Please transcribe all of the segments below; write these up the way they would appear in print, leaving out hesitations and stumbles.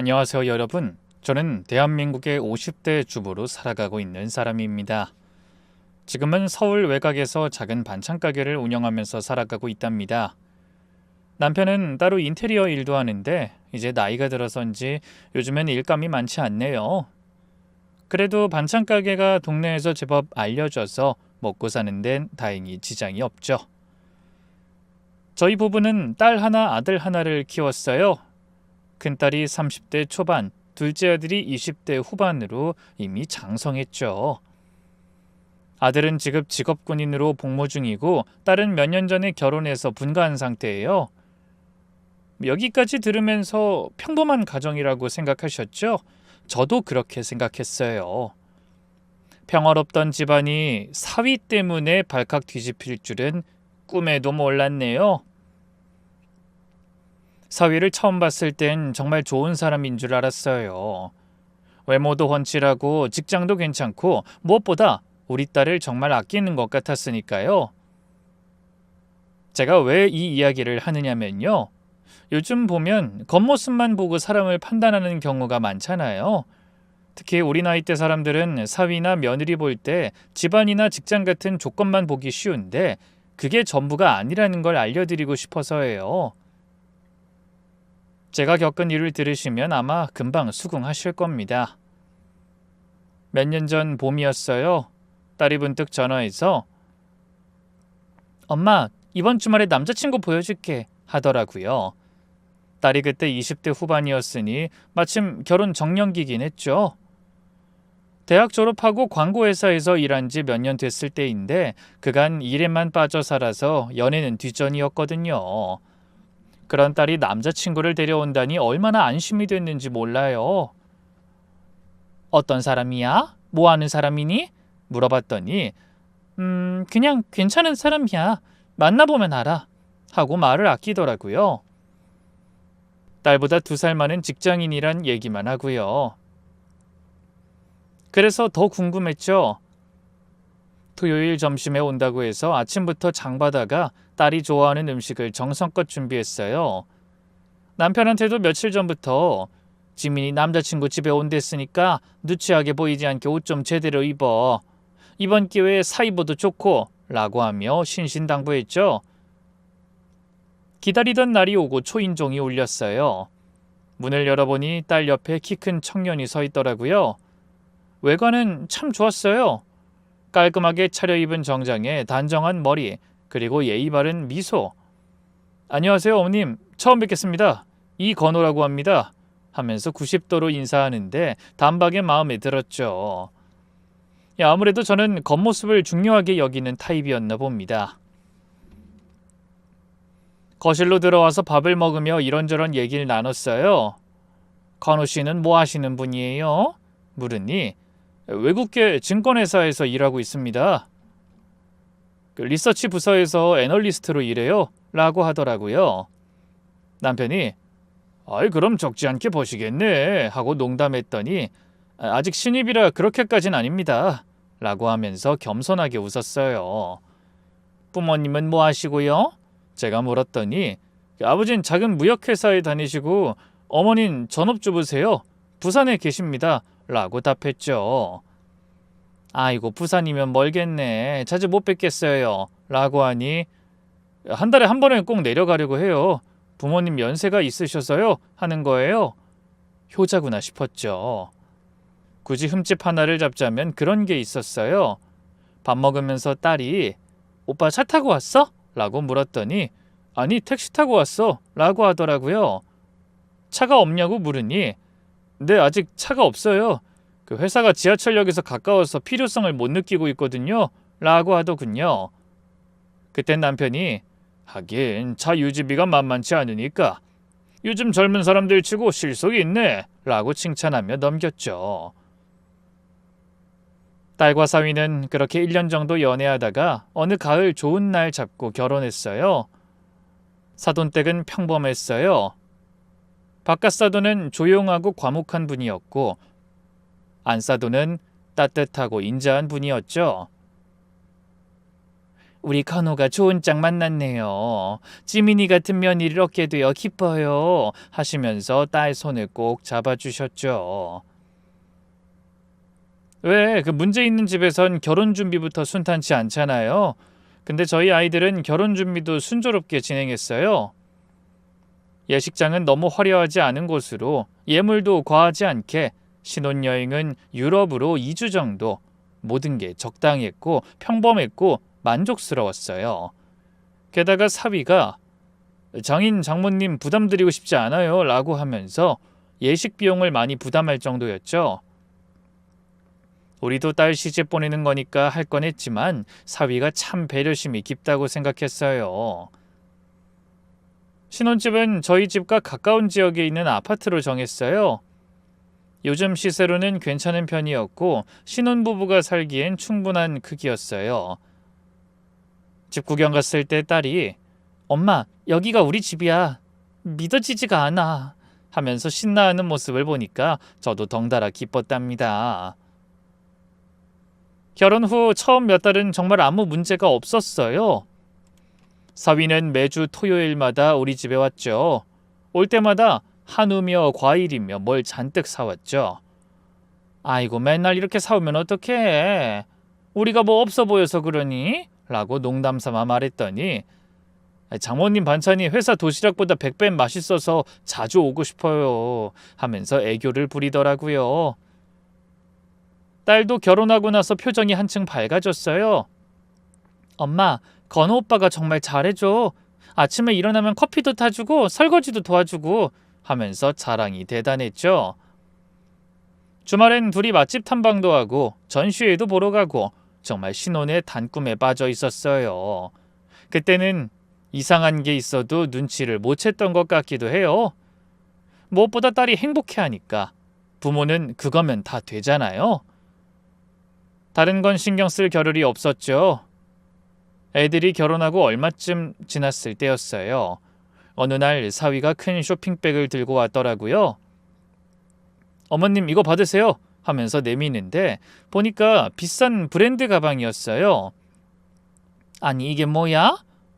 안녕하세요, 여러분. 저는 대한민국의 50대 주부로 살아가고 있는 사람입니다. 지금은 서울 외곽에서 작은 반찬 가게를 운영하면서 살아가고 있답니다. 남편은 따로 인테리어 일도 하는데 이제 나이가 들어서인지 요즘엔 일감이 많지 않네요. 그래도 반찬 가게가 동네에서 제법 알려져서 먹고 사는 데는 다행히 지장이 없죠. 저희 부부는 딸 하나, 아들 하나를 키웠어요. 큰딸이 30대 초반, 둘째 아들이 20대 후반으로 이미 장성했죠. 아들은 지금 직업군인으로 복무 중이고 딸은 몇 년 전에 결혼해서 분가한 상태예요. 여기까지 들으면서 평범한 가정이라고 생각하셨죠? 저도 그렇게 생각했어요. 평화롭던 집안이 사위 때문에 발칵 뒤집힐 줄은 꿈에도 몰랐네요. 사위를 처음 봤을 땐 정말 좋은 사람인 줄 알았어요. 외모도 훤칠하고 직장도 괜찮고 무엇보다 우리 딸을 정말 아끼는 것 같았으니까요. 제가 왜 이 이야기를 하느냐면요. 요즘 보면 겉모습만 보고 사람을 판단하는 경우가 많잖아요. 특히 우리 나이대 사람들은 사위나 며느리 볼 때 집안이나 직장 같은 조건만 보기 쉬운데 그게 전부가 아니라는 걸 알려드리고 싶어서예요. 제가 겪은 일을 들으시면 아마 금방 수긍하실 겁니다. 몇 년 전 봄이었어요. 딸이 문득 전화해서 엄마, 이번 주말에 남자친구 보여줄게 하더라고요. 딸이 그때 20대 후반이었으니 마침 결혼 정년기긴 했죠. 대학 졸업하고 광고회사에서 일한 지 몇 년 됐을 때인데 그간 일에만 빠져 살아서 연애는 뒷전이었거든요. 그런 딸이 남자친구를 데려온다니 얼마나 안심이 됐는지 몰라요. 어떤 사람이야? 뭐 하는 사람이니? 물어봤더니 그냥 괜찮은 사람이야. 만나보면 알아. 하고 말을 아끼더라고요. 딸보다 2살 많은 직장인이란 얘기만 하고요. 그래서 더 궁금했죠. 토요일 점심에 온다고 해서 아침부터 장 봐다가 딸이 좋아하는 음식을 정성껏 준비했어요. 남편한테도 며칠 전부터 지민이 남자친구 집에 온댔으니까 누추하게 보이지 않게 옷 좀 제대로 입어. 이번 기회에 사입어도 좋고 라고 하며 신신당부했죠. 기다리던 날이 오고 초인종이 울렸어요. 문을 열어보니 딸 옆에 키 큰 청년이 서 있더라고요. 외관은 참 좋았어요. 깔끔하게 차려입은 정장에 단정한 머리, 그리고 예의 바른 미소. 안녕하세요, 어머님. 처음 뵙겠습니다. 이건호라고 합니다. 하면서 90도로 인사하는데 단박에 마음에 들었죠. 아무래도 저는 겉모습을 중요하게 여기는 타입이었나 봅니다. 거실로 들어와서 밥을 먹으며 이런저런 얘기를 나눴어요. 건호 씨는 뭐 하시는 분이에요? 물으니 외국계 증권회사에서 일하고 있습니다. 리서치 부서에서 애널리스트로 일해요. 라고 하더라고요. 남편이 아이 그럼 적지 않게 버시겠네 하고 농담했더니 아직 신입이라 그렇게까진 아닙니다. 라고 하면서 겸손하게 웃었어요. 부모님은 뭐 하시고요? 제가 물었더니 아버진 작은 무역회사에 다니시고 어머닌 전업주부세요. 부산에 계십니다. 라고 답했죠. 아이고 부산이면 멀겠네. 자주 못 뵙겠어요. 라고 하니 한 달에 한 번은 꼭 내려가려고 해요. 부모님 연세가 있으셔서요. 하는 거예요. 효자구나 싶었죠. 굳이 흠집 하나를 잡자면 그런 게 있었어요. 밥 먹으면서 딸이 오빠 차 타고 왔어? 라고 물었더니 아니 택시 타고 왔어. 라고 하더라고요. 차가 없냐고 물으니 네 아직 차가 없어요. 그 회사가 지하철역에서 가까워서 필요성을 못 느끼고 있거든요. 라고 하더군요. 그땐 남편이 하긴 차 유지비가 만만치 않으니까 요즘 젊은 사람들 치고 실속이 있네. 라고 칭찬하며 넘겼죠. 딸과 사위는 그렇게 1년 정도 연애하다가 어느 가을 좋은 날 잡고 결혼했어요. 사돈댁은 평범했어요. 바깥 사돈은 조용하고 과묵한 분이었고 안사돈은 따뜻하고 인자한 분이었죠. 우리 건호가 좋은 짝 만났네요. 지민이 같은 며느리를 얻게 되어 기뻐요. 하시면서 딸 손을 꼭 잡아주셨죠. 왜, 그 문제 있는 집에선 결혼 준비부터 순탄치 않잖아요. 근데 저희 아이들은 결혼 준비도 순조롭게 진행했어요. 예식장은 너무 화려하지 않은 곳으로 예물도 과하지 않게 신혼여행은 유럽으로 2주 정도 모든 게 적당했고 평범했고 만족스러웠어요. 게다가 사위가 장인 장모님 부담드리고 싶지 않아요 라고 하면서 예식 비용을 많이 부담할 정도였죠. 우리도 딸 시집 보내는 거니까 할 건 했지만 사위가 참 배려심이 깊다고 생각했어요. 신혼집은 저희 집과 가까운 지역에 있는 아파트로 정했어요. 요즘 시세로는 괜찮은 편이었고 신혼부부가 살기엔 충분한 크기였어요. 집 구경 갔을 때 딸이 엄마, 여기가 우리 집이야. 믿어지지가 않아. 하면서 신나하는 모습을 보니까 저도 덩달아 기뻤답니다. 결혼 후 처음 몇 달은 정말 아무 문제가 없었어요. 사위는 매주 토요일마다 우리 집에 왔죠. 올 때마다 한우며 과일이며 뭘 잔뜩 사왔죠. 아이고 맨날 이렇게 사오면 어떡해. 우리가 뭐 없어 보여서 그러니? 라고 농담삼아 말했더니 장모님 반찬이 회사 도시락보다 100배 맛있어서 자주 오고 싶어요 하면서 애교를 부리더라고요. 딸도 결혼하고 나서 표정이 한층 밝아졌어요. 엄마, 건우 오빠가 정말 잘해줘. 아침에 일어나면 커피도 타주고 설거지도 도와주고 하면서 자랑이 대단했죠. 주말엔 둘이 맛집 탐방도 하고 전시회도 보러 가고 정말 신혼의 단꿈에 빠져 있었어요. 그때는 이상한 게 있어도 눈치를 못 챘던 것 같기도 해요. 무엇보다 딸이 행복해하니까 부모는 그거면 다 되잖아요. 다른 건 신경 쓸 겨를이 없었죠. 애들이 결혼하고 얼마쯤 지났을 때였어요. 어느 날 사위가 큰 쇼핑백을 들고 왔더라고요. 어머님 이거 받으세요 하면서 내미는데 보니까 비싼 브랜드 가방이었어요. 아니 이게 뭐야?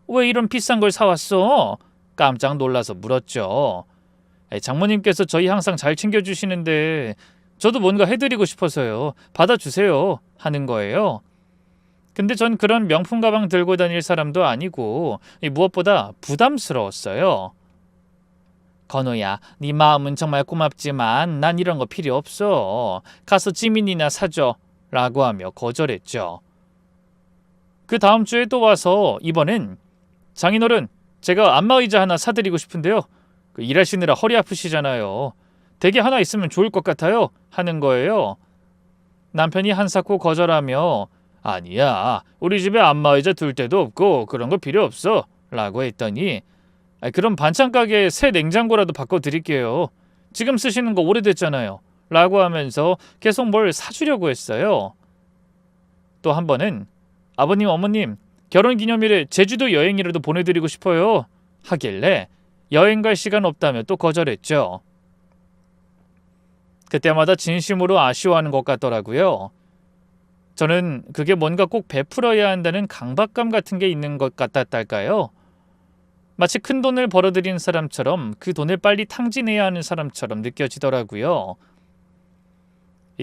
왜 이런 비싼 걸 사왔어? 깜짝 놀라서 물었죠. 장모님께서 저희 항상 잘 챙겨주시는데 저도 뭔가 해드리고 싶어서요. 받아주세요 하는 거예요. 근데 전 그런 명품 가방 들고 다닐 사람도 아니고 무엇보다 부담스러웠어요. 건우야, 네 마음은 정말 고맙지만 난 이런 거 필요 없어. 가서 지민이나 사줘 라고 하며 거절했죠. 그 다음 주에 또 와서 이번엔 장인어른, 제가 안마의자 하나 사드리고 싶은데요. 일하시느라 허리 아프시잖아요. 댁에 하나 있으면 좋을 것 같아요 하는 거예요. 남편이 한사코 거절하며 아니야, 우리 집에 안마의자 둘 데도 없고 그런 거 필요 없어 라고 했더니 그럼 반찬 가게에 새 냉장고라도 바꿔드릴게요. 지금 쓰시는 거 오래됐잖아요 라고 하면서 계속 뭘 사주려고 했어요. 또 한 번은 아버님 어머님 결혼기념일에 제주도 여행이라도 보내드리고 싶어요 하길래 여행 갈 시간 없다며 또 거절했죠. 그때마다 진심으로 아쉬워하는 것 같더라고요. 저는 그게 뭔가 꼭 베풀어야 한다는 강박감 같은 게 있는 것 같았달까요? 마치 큰 돈을 벌어들인 사람처럼 그 돈을 빨리 탕진해야 하는 사람처럼 느껴지더라고요.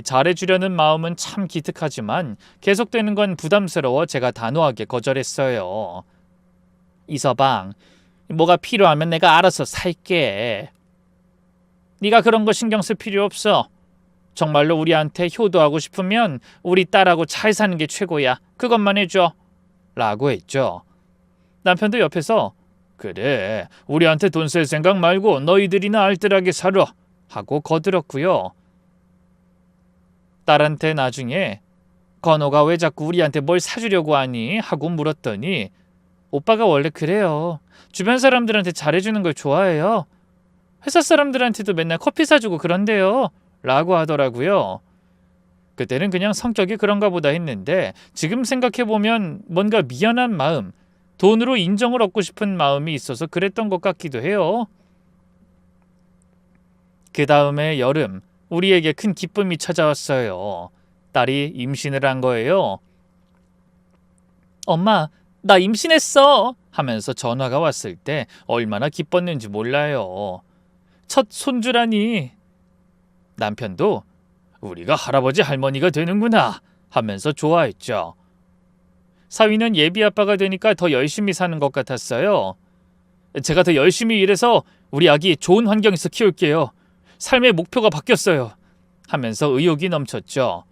잘해주려는 마음은 참 기특하지만 계속되는 건 부담스러워 제가 단호하게 거절했어요. 이서방, 뭐가 필요하면 내가 알아서 살게. 네가 그런 거 신경 쓸 필요 없어. 정말로 우리한테 효도하고 싶으면 우리 딸하고 잘 사는 게 최고야. 그것만 해줘. 라고 했죠. 남편도 옆에서 그래, 우리한테 돈 쓸 생각 말고 너희들이나 알뜰하게 살아 하고 거들었고요. 딸한테 나중에 건호가 왜 자꾸 우리한테 뭘 사주려고 하니? 하고 물었더니 오빠가 원래 그래요. 주변 사람들한테 잘해주는 걸 좋아해요. 회사 사람들한테도 맨날 커피 사주고 그런데요. 라고 하더라고요. 그때는 그냥 성격이 그런가 보다 했는데 지금 생각해보면 뭔가 미안한 마음, 돈으로 인정을 얻고 싶은 마음이 있어서 그랬던 것 같기도 해요. 그 다음에 여름, 우리에게 큰 기쁨이 찾아왔어요. 딸이 임신을 한 거예요. 엄마, 나 임신했어 하면서 전화가 왔을 때 얼마나 기뻤는지 몰라요. 첫 손주라니. 남편도 우리가 할아버지 할머니가 되는구나 하면서 좋아했죠. 사위는 예비 아빠가 되니까 더 열심히 사는 것 같았어요. 제가 더 열심히 일해서 우리 아기 좋은 환경에서 키울게요. 삶의 목표가 바뀌었어요 하면서 의욕이 넘쳤죠.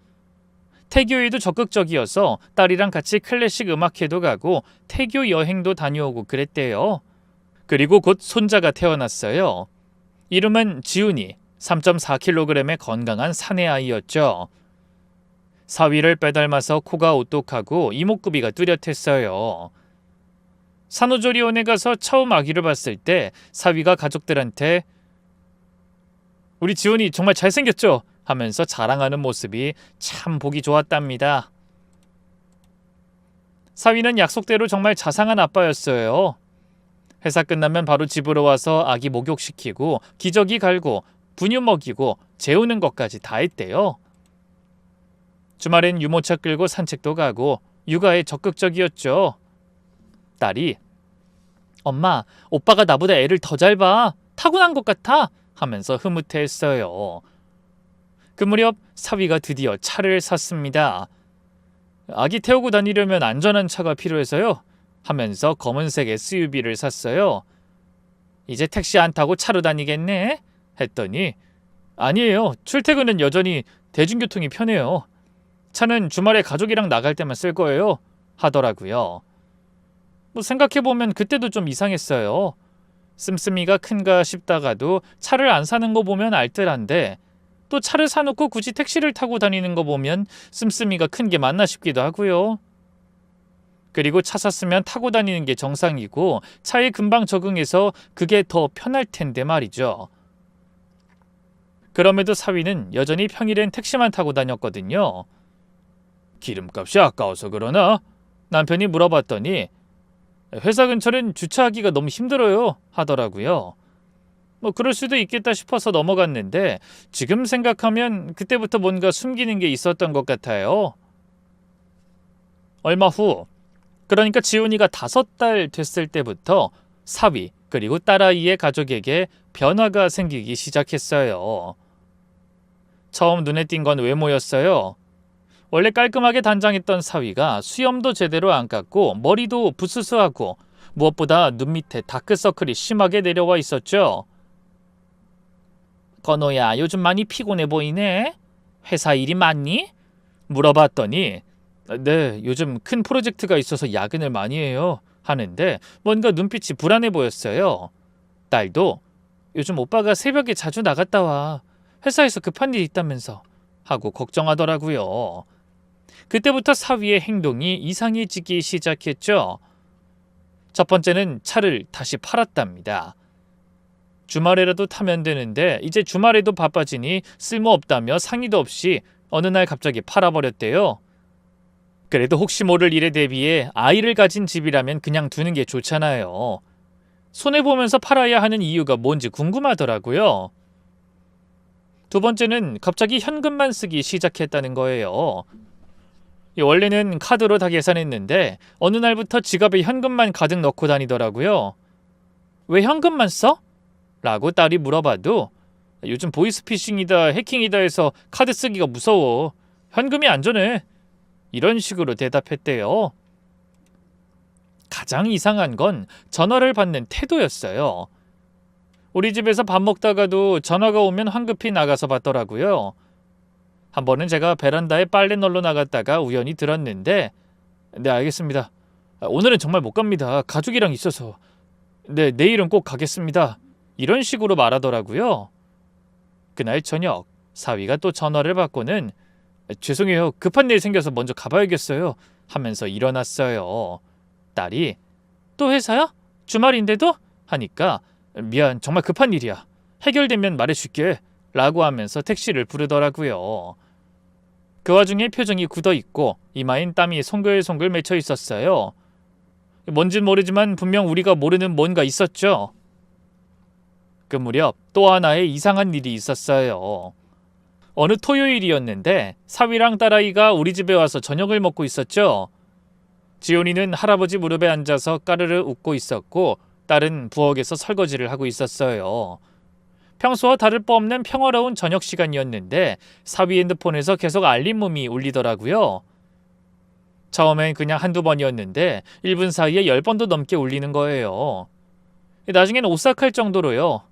태교에도 적극적이어서 딸이랑 같이 클래식 음악회도 가고 태교 여행도 다녀오고 그랬대요. 그리고 곧 손자가 태어났어요. 이름은 지훈이, 3.4kg의 건강한 사내 아이였죠. 사위를 빼닮아서 코가 오똑하고 이목구비가 뚜렷했어요. 산후조리원에 가서 처음 아기를 봤을 때 사위가 가족들한테 우리 지훈이 정말 잘생겼죠? 하면서 자랑하는 모습이 참 보기 좋았답니다. 사위는 약속대로 정말 자상한 아빠였어요. 회사 끝나면 바로 집으로 와서 아기 목욕시키고 기저귀 갈고 분유 먹이고 재우는 것까지 다 했대요. 주말엔 유모차 끌고 산책도 가고 육아에 적극적이었죠. 딸이 엄마, 오빠가 나보다 애를 더 잘 봐. 타고난 것 같아 하면서 흐뭇해했어요. 그 무렵 사위가 드디어 차를 샀습니다. 아기 태우고 다니려면 안전한 차가 필요해서요 하면서 검은색 SUV를 샀어요. 이제 택시 안 타고 차로 다니겠네? 했더니 아니에요. 출퇴근은 여전히 대중교통이 편해요. 차는 주말에 가족이랑 나갈 때만 쓸 거예요 하더라고요. 생각해보면 그때도 좀 이상했어요. 씀씀이가 큰가 싶다가도 차를 안 사는 거 보면 알뜰한데 또 차를 사놓고 굳이 택시를 타고 다니는 거 보면 씀씀이가 큰 게 맞나 싶기도 하고요. 그리고 차 샀으면 타고 다니는 게 정상이고 차에 금방 적응해서 그게 더 편할 텐데 말이죠. 그럼에도 사위는 여전히 평일엔 택시만 타고 다녔거든요. 기름값이 아까워서 그러나? 남편이 물어봤더니 회사 근처는 주차하기가 너무 힘들어요 하더라고요. 그럴 수도 있겠다 싶어서 넘어갔는데 지금 생각하면 그때부터 뭔가 숨기는 게 있었던 것 같아요. 얼마 후, 그러니까 지훈이가 5달 됐을 때부터 사위 그리고 딸아이의 가족에게 변화가 생기기 시작했어요. 처음 눈에 띈 건 외모였어요. 원래 깔끔하게 단장했던 사위가 수염도 제대로 안 깎고 머리도 부스스하고 무엇보다 눈 밑에 다크서클이 심하게 내려와 있었죠. 건호야, 요즘 많이 피곤해 보이네? 회사 일이 많니? 물어봤더니 네, 요즘 큰 프로젝트가 있어서 야근을 많이 해요 하는데 뭔가 눈빛이 불안해 보였어요. 딸도 요즘 오빠가 새벽에 자주 나갔다 와. 회사에서 급한 일 있다면서 하고 걱정하더라고요. 그때부터 사위의 행동이 이상해지기 시작했죠. 첫 번째는 차를 다시 팔았답니다. 주말에라도 타면 되는데 이제 주말에도 바빠지니 쓸모없다며 상의도 없이 어느 날 갑자기 팔아버렸대요. 그래도 혹시 모를 일에 대비해 아이를 가진 집이라면 그냥 두는 게 좋잖아요. 손해보면서 팔아야 하는 이유가 뭔지 궁금하더라고요. 두 번째는 갑자기 현금만 쓰기 시작했다는 거예요. 원래는 카드로 다 계산했는데 어느 날부터 지갑에 현금만 가득 넣고 다니더라고요. 왜 현금만 써? 라고 딸이 물어봐도 요즘 보이스피싱이다 해킹이다 해서 카드 쓰기가 무서워. 현금이 안전해. 이런 식으로 대답했대요. 가장 이상한 건 전화를 받는 태도였어요. 우리 집에서 밥 먹다가도 전화가 오면 황급히 나가서 받더라고요. 한 번은 제가 베란다에 빨래 널러 나갔다가 우연히 들었는데 네, 알겠습니다. 오늘은 정말 못 갑니다. 가족이랑 있어서. 네, 내일은 꼭 가겠습니다. 이런 식으로 말하더라고요. 그날 저녁 사위가 또 전화를 받고는 죄송해요. 급한 일 생겨서 먼저 가봐야겠어요 하면서 일어났어요. 딸이 또 회사야? 주말인데도? 하니까 미안, 정말 급한 일이야. 해결되면 말해줄게 라고 하면서 택시를 부르더라고요. 그 와중에 표정이 굳어있고 이마엔 땀이 송글송글 맺혀 있었어요. 뭔진 모르지만 분명 우리가 모르는 뭔가 있었죠. 그 무렵 또 하나의 이상한 일이 있었어요. 어느 토요일이었는데 사위랑 딸아이가 우리 집에 와서 저녁을 먹고 있었죠. 지온이는 할아버지 무릎에 앉아서 까르르 웃고 있었고 딸은 부엌에서 설거지를 하고 있었어요. 평소와 다를 바 없는 평화로운 저녁 시간이었는데 사위 핸드폰에서 계속 알림음이 울리더라고요. 처음엔 그냥 한두 번이었는데 1분 사이에 10번도 넘게 울리는 거예요. 나중엔 오싹할 정도로요.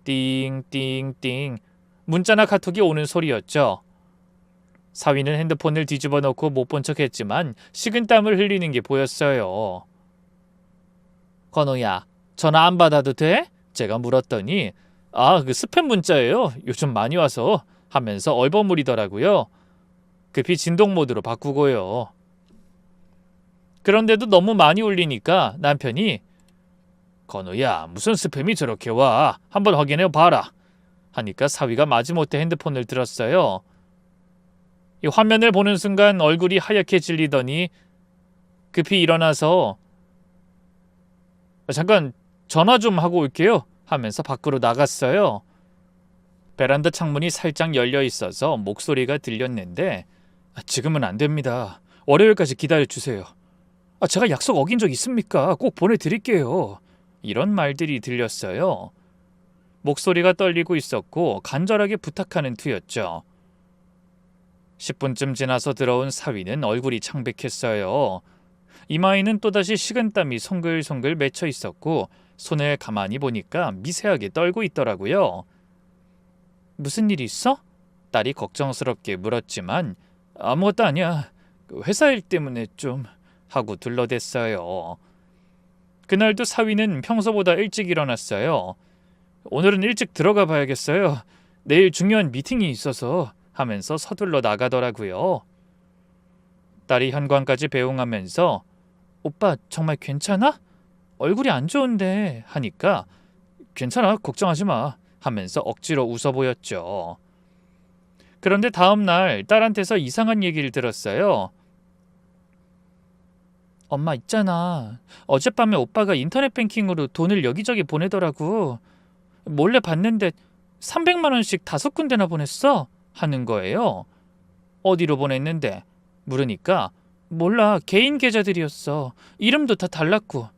띵띵띵 문자나 카톡이 오는 소리였죠. 사위는 핸드폰을 뒤집어 놓고 못 본 척했지만 식은땀을 흘리는 게 보였어요. 건우야, 전화 안 받아도 돼? 제가 물었더니 그 스팸 문자예요. 요즘 많이 와서 하면서 얼버무리더라고요. 급히 진동 모드로 바꾸고요. 그런데도 너무 많이 울리니까 남편이 건우야, 무슨 스팸이 저렇게 와? 한번 확인해 봐라. 하니까 사위가 마지못해 핸드폰을 들었어요. 이 화면을 보는 순간 얼굴이 하얗게 질리더니 급히 일어나서 잠깐 전화 좀 하고 올게요 하면서 밖으로 나갔어요. 베란다 창문이 살짝 열려 있어서 목소리가 들렸는데 지금은 안 됩니다. 월요일까지 기다려주세요. 제가 약속 어긴 적 있습니까? 꼭 보내드릴게요. 이런 말들이 들렸어요. 목소리가 떨리고 있었고 간절하게 부탁하는 투였죠. 10분쯤 지나서 들어온 사위는 얼굴이 창백했어요. 이마에는 또다시 식은땀이 송글송글 맺혀 있었고 손을 가만히 보니까 미세하게 떨고 있더라고요. 무슨 일이 있어? 딸이 걱정스럽게 물었지만 아무것도 아니야. 회사 일 때문에 좀 하고 둘러댔어요. 그날도 사위는 평소보다 일찍 일어났어요. 오늘은 일찍 들어가 봐야겠어요. 내일 중요한 미팅이 있어서 하면서 서둘러 나가더라고요. 딸이 현관까지 배웅하면서 오빠 정말 괜찮아? 얼굴이 안 좋은데 하니까 괜찮아, 걱정하지 마 하면서 억지로 웃어 보였죠. 그런데 다음 날 딸한테서 이상한 얘기를 들었어요. 엄마 있잖아. 어젯밤에 오빠가 인터넷 뱅킹으로 돈을 여기저기 보내더라고. 몰래 봤는데 300만 원씩 5군데나 보냈어 하는 거예요. 어디로 보냈는데? 물으니까 몰라, 개인 계좌들이었어. 이름도 다 달랐고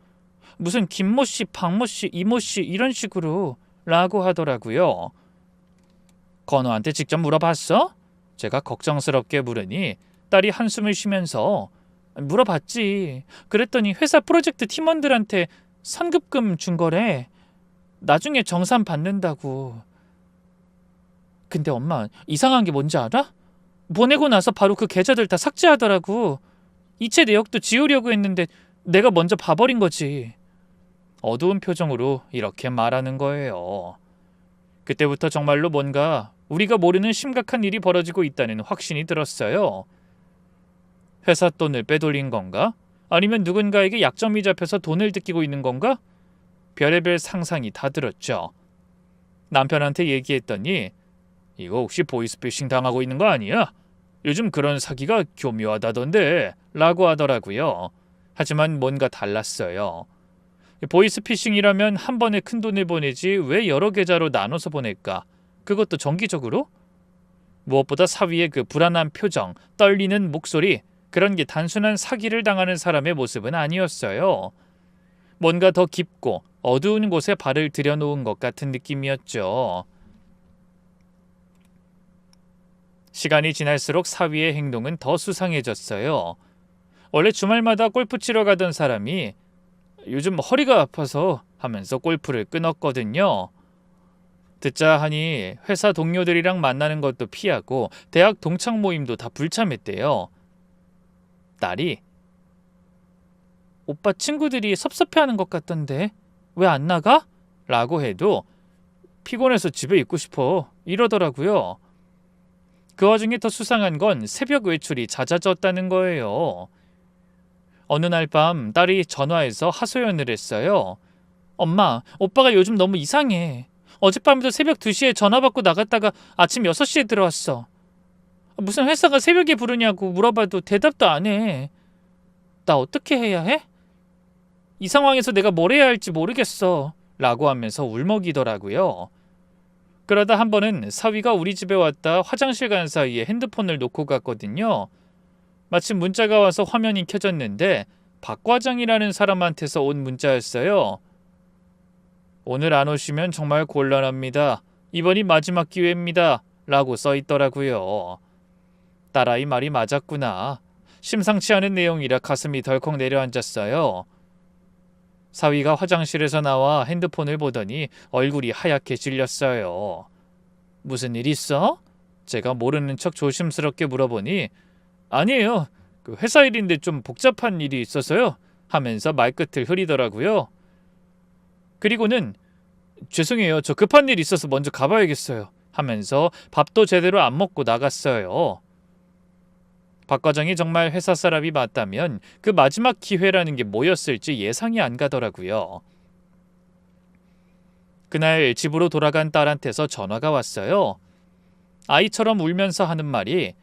무슨 김모씨, 박모씨, 이모씨 이런 식으로 라고 하더라고요. 건우한테 직접 물어봤어? 제가 걱정스럽게 물으니 딸이 한숨을 쉬면서 물어봤지. 그랬더니 회사 프로젝트 팀원들한테 선급금 준 거래. 나중에 정산 받는다고. 근데 엄마 이상한 게 뭔지 알아? 보내고 나서 바로 그 계좌들 다 삭제하더라고. 이체 내역도 지우려고 했는데 내가 먼저 봐버린 거지. 어두운 표정으로 이렇게 말하는 거예요. 그때부터 정말로 뭔가 우리가 모르는 심각한 일이 벌어지고 있다는 확신이 들었어요. 회사 돈을 빼돌린 건가? 아니면 누군가에게 약점이 잡혀서 돈을 뜯기고 있는 건가? 별의별 상상이 다 들었죠. 남편한테 얘기했더니 이거 혹시 보이스피싱 당하고 있는 거 아니야? 요즘 그런 사기가 교묘하다던데 라고 하더라고요. 하지만 뭔가 달랐어요. 보이스피싱이라면 한 번에 큰 돈을 보내지 왜 여러 계좌로 나눠서 보낼까? 그것도 정기적으로? 무엇보다 사위의 그 불안한 표정, 떨리는 목소리, 그런 게 단순한 사기를 당하는 사람의 모습은 아니었어요. 뭔가 더 깊고 어두운 곳에 발을 들여놓은 것 같은 느낌이었죠. 시간이 지날수록 사위의 행동은 더 수상해졌어요. 원래 주말마다 골프 치러 가던 사람이 요즘 허리가 아파서 하면서 골프를 끊었거든요. 듣자 하니 회사 동료들이랑 만나는 것도 피하고 대학 동창 모임도 다 불참했대요. 딸이 오빠 친구들이 섭섭해하는 것 같던데 왜 안 나가? 라고 해도 피곤해서 집에 있고 싶어 이러더라고요. 그 와중에 더 수상한 건 새벽 외출이 잦아졌다는 거예요. 어느 날 밤 딸이 전화해서 하소연을 했어요. 엄마, 오빠가 요즘 너무 이상해. 어젯밤에도 새벽 2시에 전화 받고 나갔다가 아침 6시에 들어왔어. 무슨 회사가 새벽에 부르냐고 물어봐도 대답도 안 해. 나 어떻게 해야 해? 이 상황에서 내가 뭘 해야 할지 모르겠어. 라고 하면서 울먹이더라고요. 그러다 한 번은 사위가 우리 집에 왔다 화장실 간 사이에 핸드폰을 놓고 갔거든요. 마침 문자가 와서 화면이 켜졌는데 박 과장이라는 사람한테서 온 문자였어요. 오늘 안 오시면 정말 곤란합니다. 이번이 마지막 기회입니다. 라고 써 있더라고요. 딸아이 말이 맞았구나. 심상치 않은 내용이라 가슴이 덜컥 내려앉았어요. 사위가 화장실에서 나와 핸드폰을 보더니 얼굴이 하얗게 질렸어요. 무슨 일 있어? 제가 모르는 척 조심스럽게 물어보니 아니에요. 그 회사 일인데 좀 복잡한 일이 있어서요. 하면서 말끝을 흐리더라고요. 그리고는 죄송해요. 저 급한 일 있어서 먼저 가봐야겠어요. 하면서 밥도 제대로 안 먹고 나갔어요. 박 과장이 정말 회사 사람이 맞다면 그 마지막 기회라는 게 뭐였을지 예상이 안 가더라고요. 그날 집으로 돌아간 딸한테서 전화가 왔어요. 아이처럼 울면서 하는 말이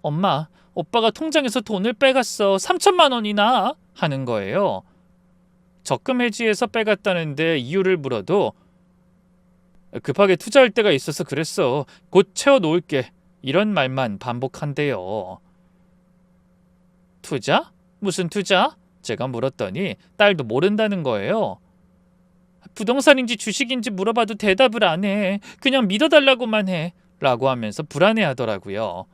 엄마, 오빠가 통장에서 돈을 빼갔어. 3천만 원이나 하는 거예요. 적금 해지해서 빼갔다는데 이유를 물어도 급하게 투자할 때가 있어서 그랬어. 곧 채워놓을게. 이런 말만 반복한대요. 투자? 무슨 투자? 제가 물었더니 딸도 모른다는 거예요. 부동산인지 주식인지 물어봐도 대답을 안 해. 그냥 믿어달라고만 해. 라고 하면서 불안해하더라고요.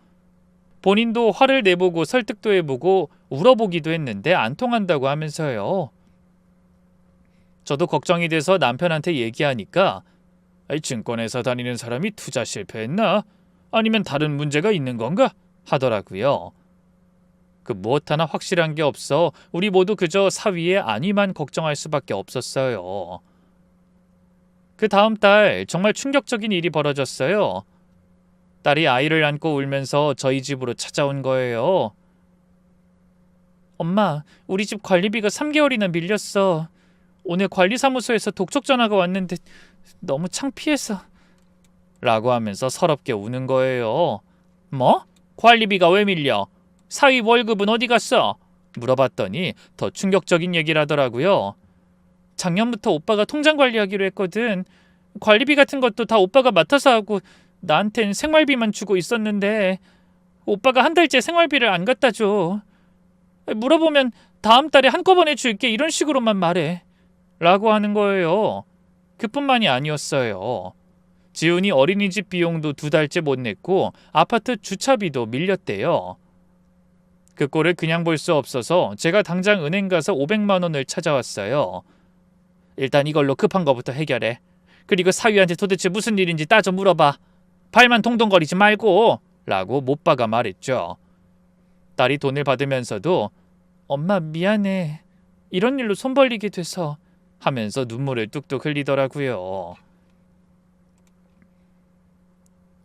본인도 화를 내보고 설득도 해보고 울어보기도 했는데 안 통한다고 하면서요. 저도 걱정이 돼서 남편한테 얘기하니까 증권회사 다니는 사람이 투자 실패했나? 아니면 다른 문제가 있는 건가? 하더라고요. 그 무엇 하나 확실한 게 없어 우리 모두 그저 사위의 안위만 걱정할 수밖에 없었어요. 그 다음 달 정말 충격적인 일이 벌어졌어요. 딸이 아이를 안고 울면서 저희 집으로 찾아온 거예요. 엄마, 우리 집 관리비가 3개월이나 밀렸어. 오늘 관리사무소에서 독촉 전화가 왔는데 너무 창피해서 라고 하면서 서럽게 우는 거예요. 뭐? 관리비가 왜 밀려? 사위 월급은 어디 갔어? 물어봤더니 더 충격적인 얘기를 하더라고요. 작년부터 오빠가 통장 관리하기로 했거든. 관리비 같은 것도 다 오빠가 맡아서 하고 나한텐 생활비만 주고 있었는데 오빠가 한 달째 생활비를 안 갖다 줘. 물어보면 다음 달에 한꺼번에 줄게 이런 식으로만 말해. 라고 하는 거예요. 그뿐만이 아니었어요. 지훈이 어린이집 비용도 2달째 못 냈고 아파트 주차비도 밀렸대요. 그 꼴을 그냥 볼 수 없어서 제가 당장 은행 가서 500만 원을 찾아왔어요. 일단 이걸로 급한 거부터 해결해. 그리고 사위한테 도대체 무슨 일인지 따져 물어봐. 발만 동동거리지 말고 라고 못 박아 말했죠. 딸이 돈을 받으면서도 엄마 미안해. 이런 일로 손 벌리게 돼서 하면서 눈물을 뚝뚝 흘리더라고요.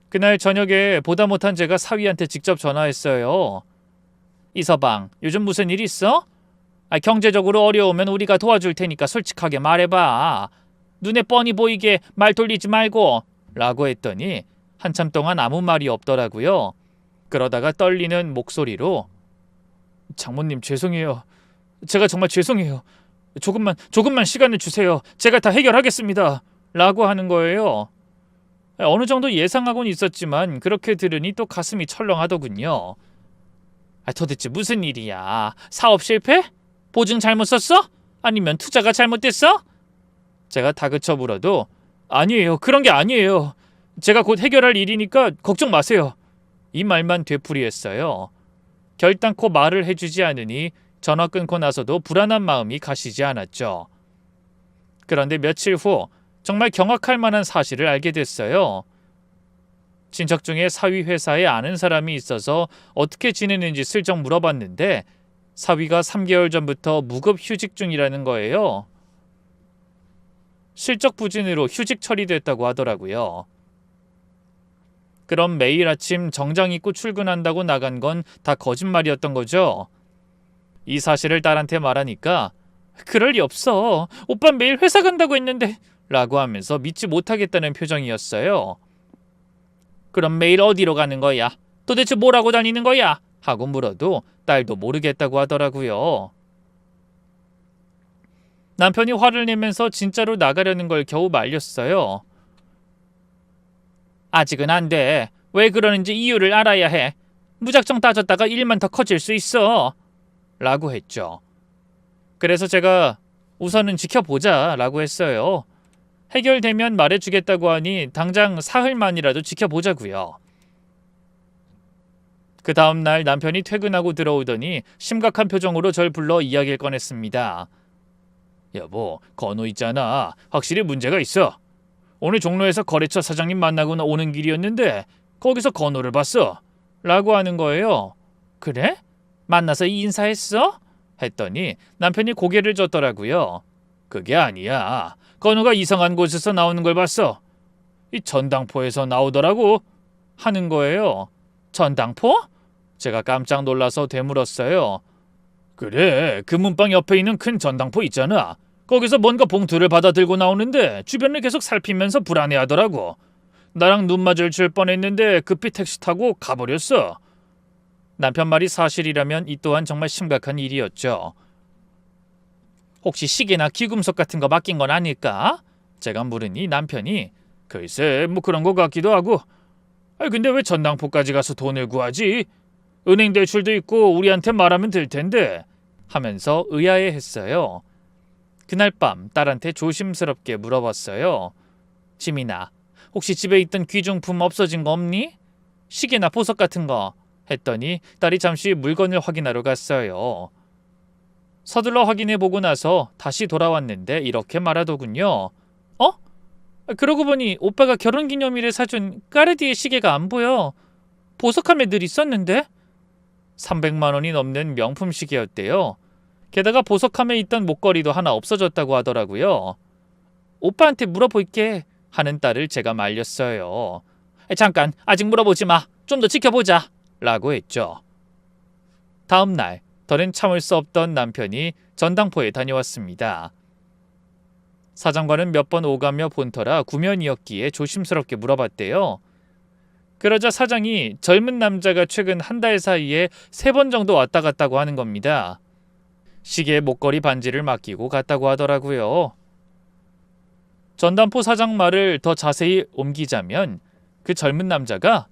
그날 저녁에 보다 못한 제가 사위한테 직접 전화했어요. 이서방, 요즘 무슨 일 있어? 경제적으로 어려우면 우리가 도와줄 테니까 솔직하게 말해봐. 눈에 뻔히 보이게 말 돌리지 말고 라고 했더니 한참 동안 아무 말이 없더라고요. 그러다가 떨리는 목소리로 장모님 죄송해요. 제가 정말 죄송해요. 조금만 시간을 주세요. 제가 다 해결하겠습니다. 라고 하는 거예요. 어느 정도 예상하고는 있었지만 그렇게 들으니 또 가슴이 철렁하더군요. 도대체 무슨 일이야? 사업 실패? 보증 잘못 썼어? 아니면 투자가 잘못됐어? 제가 다그쳐 물어도 아니에요. 그런 게 아니에요. 제가 곧 해결할 일이니까 걱정 마세요. 이 말만 되풀이했어요. 결단코 말을 해주지 않으니 전화 끊고 나서도 불안한 마음이 가시지 않았죠. 그런데 며칠 후 정말 경악할 만한 사실을 알게 됐어요. 친척 중에 사위 회사에 아는 사람이 있어서 어떻게 지내는지 슬쩍 물어봤는데 사위가 3개월 전부터 무급 휴직 중이라는 거예요. 실적 부진으로 휴직 처리됐다고 하더라고요. 그럼 매일 아침 정장 입고 출근한다고 나간 건 다 거짓말이었던 거죠. 이 사실을 딸한테 말하니까 그럴 리 없어. 오빠 매일 회사 간다고 했는데 라고 하면서 믿지 못하겠다는 표정이었어요. 그럼 매일 어디로 가는 거야? 도대체 뭘 하고 다니는 거야? 하고 물어도 딸도 모르겠다고 하더라고요. 남편이 화를 내면서 진짜로 나가려는 걸 겨우 말렸어요. 아직은 안 돼. 왜 그러는지 이유를 알아야 해. 무작정 따졌다가 일만 더 커질 수 있어. 라고 했죠. 그래서 제가 우선은 지켜보자 라고 했어요. 해결되면 말해주겠다고 하니 당장 사흘만이라도 지켜보자고요. 그 다음날 남편이 퇴근하고 들어오더니 심각한 표정으로 절 불러 이야기를 꺼냈습니다. 여보, 건우 있잖아. 확실히 문제가 있어. 오늘 종로에서 거래처 사장님 만나고 오는 길이었는데 거기서 건우를 봤어. 라고 하는 거예요. 그래? 만나서 인사했어? 했더니 남편이 고개를 젓더라고요. 그게 아니야. 건우가 이상한 곳에서 나오는 걸 봤어. 이 전당포에서 나오더라고. 하는 거예요. 전당포? 제가 깜짝 놀라서 되물었어요. 그래, 금은방 옆에 있는 큰 전당포 있잖아. 거기서 뭔가 봉투를 받아 들고 나오는데 주변을 계속 살피면서 불안해하더라고. 나랑 눈 마주칠 뻔했는데 급히 택시 타고 가버렸어. 남편 말이 사실이라면 이 또한 정말 심각한 일이었죠. 혹시 시계나 귀금속 같은 거 맡긴 건 아닐까? 제가 물으니 남편이 글쎄 뭐 그런 거 같기도 하고. 근데 왜 전당포까지 가서 돈을 구하지? 은행 대출도 있고 우리한테 말하면 될 텐데 하면서 의아해했어요. 그날 밤 딸한테 조심스럽게 물어봤어요. 지민아, 혹시 집에 있던 귀중품 없어진 거 없니? 시계나 보석 같은 거. 했더니 딸이 잠시 물건을 확인하러 갔어요. 서둘러 확인해보고 나서 다시 돌아왔는데 이렇게 말하더군요. 어? 그러고 보니 오빠가 결혼기념일에 사준 까르띠에 시계가 안 보여. 보석함에 늘 있었는데? 300만 원이 넘는 명품 시계였대요. 게다가 보석함에 있던 목걸이도 하나 없어졌다고 하더라고요. 오빠한테 물어볼게 하는 딸을 제가 말렸어요. 잠깐, 아직 물어보지 마. 좀 더 지켜보자 라고 했죠. 다음 날 더는 참을 수 없던 남편이 전당포에 다녀왔습니다. 사장과는 몇 번 오가며 본 터라 구면이었기에 조심스럽게 물어봤대요. 그러자 사장이 젊은 남자가 최근 한 달 사이에 3번 정도 왔다 갔다고 하는 겁니다. 시계, 목걸이, 반지를 맡기고 갔다고 하더라고요. 전당포 사장 말을 더 자세히 옮기자면 그 젊은 남자가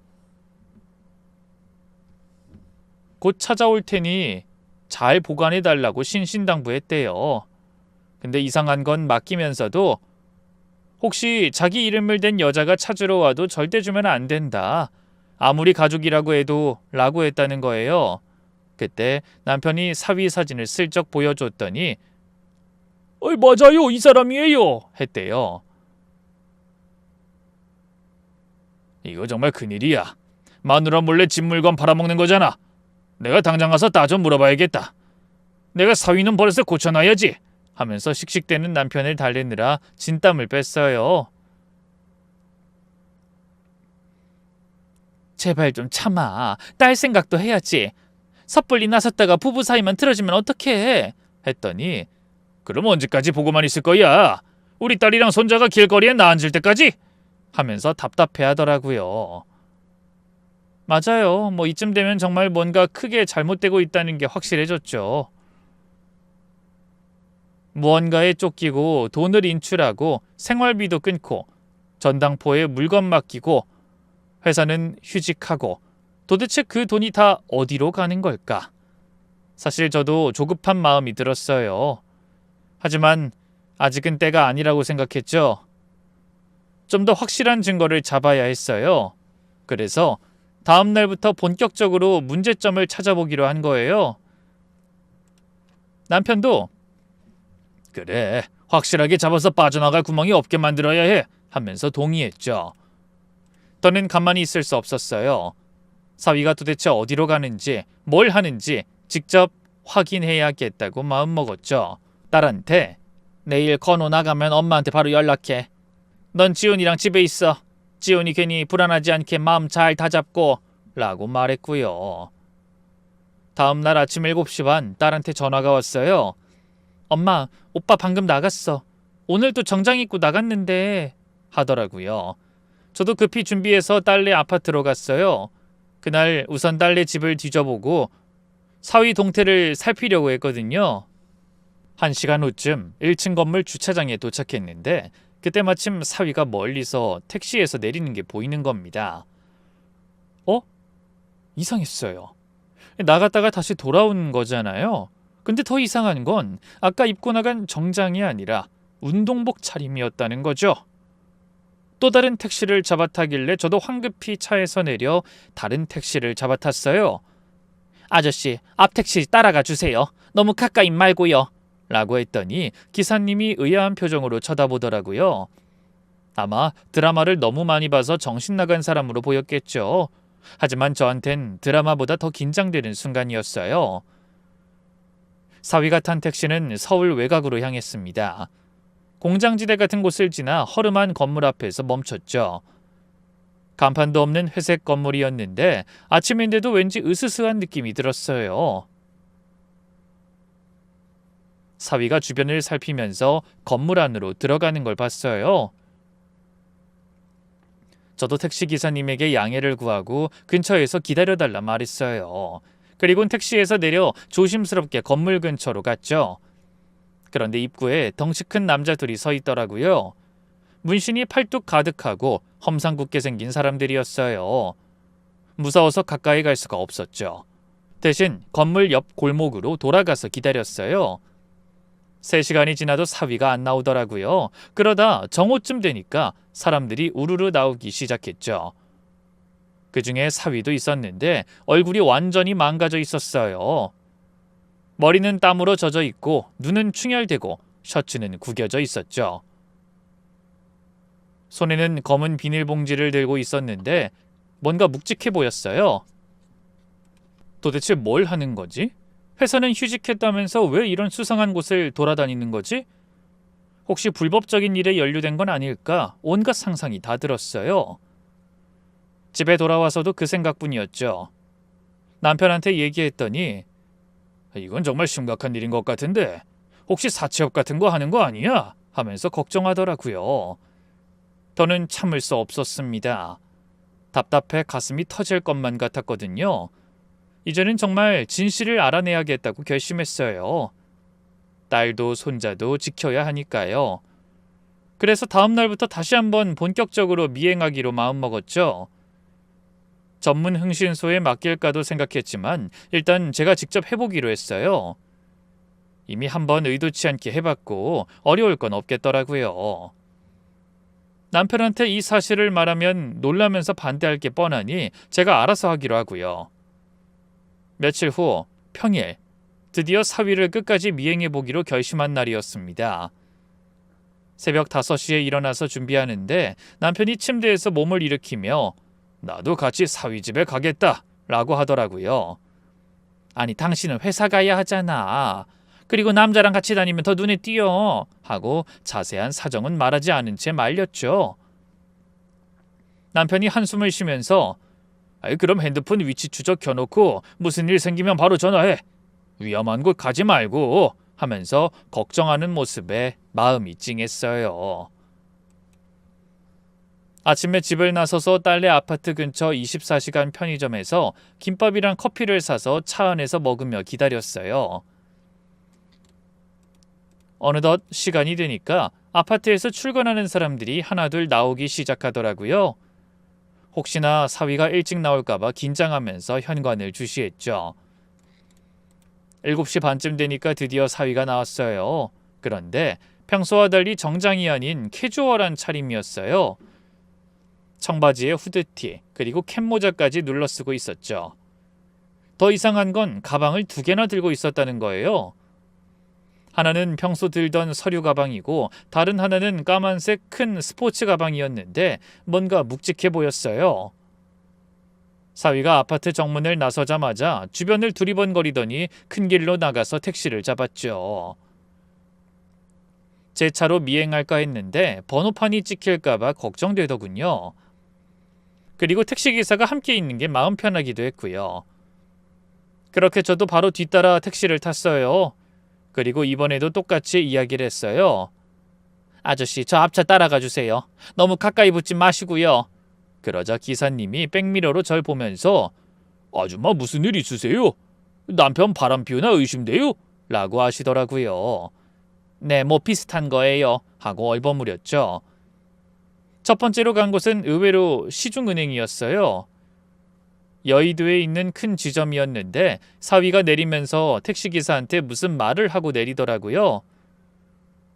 곧 찾아올 테니 잘 보관해달라고 신신당부했대요. 근데 이상한 건 맡기면서도 혹시 자기 이름을 댄 여자가 찾으러 와도 절대 주면 안 된다. 아무리 가족이라고 해도 라고 했다는 거예요. 그때 남편이 사위 사진을 슬쩍 보여줬더니 맞아요, 이 사람이에요 했대요. 이거 정말 큰일이야. 마누라 몰래 집 물건 팔아먹는 거잖아. 내가 당장 가서 따져 물어봐야겠다. 내가 사위는 벌써 고쳐놔야지 하면서 씩씩대는 남편을 달래느라 진땀을 뺐어요. 제발 좀 참아. 딸 생각도 해야지. 섣불리 나섰다가 부부 사이만 틀어지면 어떡해? 했더니 그럼 언제까지 보고만 있을 거야? 우리 딸이랑 손자가 길거리에 나앉을 때까지? 하면서 답답해하더라고요. 맞아요. 이쯤 되면 정말 뭔가 크게 잘못되고 있다는 게 확실해졌죠. 무언가에 쫓기고 돈을 인출하고 생활비도 끊고 전당포에 물건 맡기고 회사는 휴직하고 도대체 그 돈이 다 어디로 가는 걸까? 사실 저도 조급한 마음이 들었어요. 하지만 아직은 때가 아니라고 생각했죠. 좀 더 확실한 증거를 잡아야 했어요. 그래서 다음 날부터 본격적으로 문제점을 찾아보기로 한 거예요. 남편도 그래, 확실하게 잡아서 빠져나갈 구멍이 없게 만들어야 해 하면서 동의했죠. 저는 가만히 있을 수 없었어요. 사위가 도대체 어디로 가는지 뭘 하는지 직접 확인해야겠다고 마음먹었죠. 딸한테 내일 건우 나가면 엄마한테 바로 연락해. 넌 지훈이랑 집에 있어. 지훈이 괜히 불안하지 않게 마음 잘 다잡고 라고 말했고요. 다음 날 아침 7시 반 딸한테 전화가 왔어요. 엄마, 오빠 방금 나갔어. 오늘도 정장 입고 나갔는데 하더라고요. 저도 급히 준비해서 딸네 아파트로 갔어요. 그날 우선 딸네 집을 뒤져보고 사위 동태를 살피려고 했거든요. 1시간 후쯤 1층 건물 주차장에 도착했는데 그때 마침 사위가 멀리서 택시에서 내리는 게 보이는 겁니다. 이상했어요. 나갔다가 다시 돌아온 거잖아요. 근데 더 이상한 건 아까 입고 나간 정장이 아니라 운동복 차림이었다는 거죠. 또 다른 택시를 잡아타길래 저도 황급히 차에서 내려 다른 택시를 잡아탔어요. 아저씨, 앞 택시 따라가 주세요. 너무 가까이 말고요. 라고 했더니 기사님이 의아한 표정으로 쳐다보더라고요. 아마 드라마를 너무 많이 봐서 정신 나간 사람으로 보였겠죠. 하지만 저한텐 드라마보다 더 긴장되는 순간이었어요. 사위가 탄 택시는 서울 외곽으로 향했습니다. 공장지대 같은 곳을 지나 허름한 건물 앞에서 멈췄죠. 간판도 없는 회색 건물이었는데 아침인데도 왠지 으스스한 느낌이 들었어요. 사위가 주변을 살피면서 건물 안으로 들어가는 걸 봤어요. 저도 택시기사님에게 양해를 구하고 근처에서 기다려달라 말했어요. 그리곤 택시에서 내려 조심스럽게 건물 근처로 갔죠. 그런데 입구에 덩치 큰 남자 둘이 서 있더라고요. 문신이 팔뚝 가득하고 험상궂게 생긴 사람들이었어요. 무서워서 가까이 갈 수가 없었죠. 대신 건물 옆 골목으로 돌아가서 기다렸어요. 3시간이 지나도 사위가 안 나오더라고요. 그러다 정오쯤 되니까 사람들이 우르르 나오기 시작했죠. 그 중에 사위도 있었는데 얼굴이 완전히 망가져 있었어요. 머리는 땀으로 젖어 있고 눈은 충혈되고 셔츠는 구겨져 있었죠. 손에는 검은 비닐봉지를 들고 있었는데 뭔가 묵직해 보였어요. 도대체 뭘 하는 거지? 회사는 휴직했다면서 왜 이런 수상한 곳을 돌아다니는 거지? 혹시 불법적인 일에 연루된 건 아닐까? 온갖 상상이 다 들었어요. 집에 돌아와서도 그 생각뿐이었죠. 남편한테 얘기했더니 이건 정말 심각한 일인 것 같은데 혹시 사채업 같은 거 하는 거 아니야? 하면서 걱정하더라고요. 더는 참을 수 없었습니다. 답답해 가슴이 터질 것만 같았거든요. 이제는 정말 진실을 알아내야겠다고 결심했어요. 딸도 손자도 지켜야 하니까요. 그래서 다음 날부터 다시 한번 본격적으로 미행하기로 마음먹었죠. 전문 흥신소에 맡길까도 생각했지만 일단 제가 직접 해보기로 했어요. 이미 한번 의도치 않게 해봤고 어려울 건 없겠더라고요. 남편한테 이 사실을 말하면 놀라면서 반대할 게 뻔하니 제가 알아서 하기로 하고요. 며칠 후 평일, 드디어 사위를 끝까지 미행해보기로 결심한 날이었습니다. 새벽 5시에 일어나서 준비하는데 남편이 침대에서 몸을 일으키며 나도 같이 사위 집에 가겠다 라고 하더라고요. 아니 당신은 회사 가야 하잖아. 그리고 남자랑 같이 다니면 더 눈에 띄어 하고 자세한 사정은 말하지 않은 채 말렸죠. 남편이 한숨을 쉬면서 그럼 핸드폰 위치 추적 켜놓고 무슨 일 생기면 바로 전화해. 위험한 곳 가지 말고 하면서 걱정하는 모습에 마음이 찡했어요. 아침에 집을 나서서 딸네 아파트 근처 24시간 편의점에서 김밥이랑 커피를 사서 차 안에서 먹으며 기다렸어요. 어느덧 시간이 되니까 아파트에서 출근하는 사람들이 하나둘 나오기 시작하더라고요. 혹시나 사위가 일찍 나올까봐 긴장하면서 현관을 주시했죠. 7시 반쯤 되니까 드디어 사위가 나왔어요. 그런데 평소와 달리 정장이 아닌 캐주얼한 차림이었어요. 청바지에 후드티 그리고 캡모자까지 눌러쓰고 있었죠. 더 이상한 건 가방을 2개나 들고 있었다는 거예요. 하나는 평소 들던 서류 가방이고 다른 하나는 까만색 큰 스포츠 가방이었는데 뭔가 묵직해 보였어요. 사위가 아파트 정문을 나서자마자 주변을 두리번거리더니 큰 길로 나가서 택시를 잡았죠. 제 차로 미행할까 했는데 번호판이 찍힐까봐 걱정되더군요. 그리고 택시기사가 함께 있는 게 마음 편하기도 했고요. 그렇게 저도 바로 뒤따라 택시를 탔어요. 그리고 이번에도 똑같이 이야기를 했어요. 아저씨, 저 앞차 따라가 주세요. 너무 가까이 붙지 마시고요. 그러자 기사님이 백미러로 절 보면서 아줌마 무슨 일 있으세요? 남편 바람 피우나 의심돼요? 라고 하시더라고요. 네, 뭐 비슷한 거예요. 하고 얼버무렸죠. 첫 번째로 간 곳은 의외로 시중은행이었어요. 여의도에 있는 큰 지점이었는데 사위가 내리면서 택시기사한테 무슨 말을 하고 내리더라고요.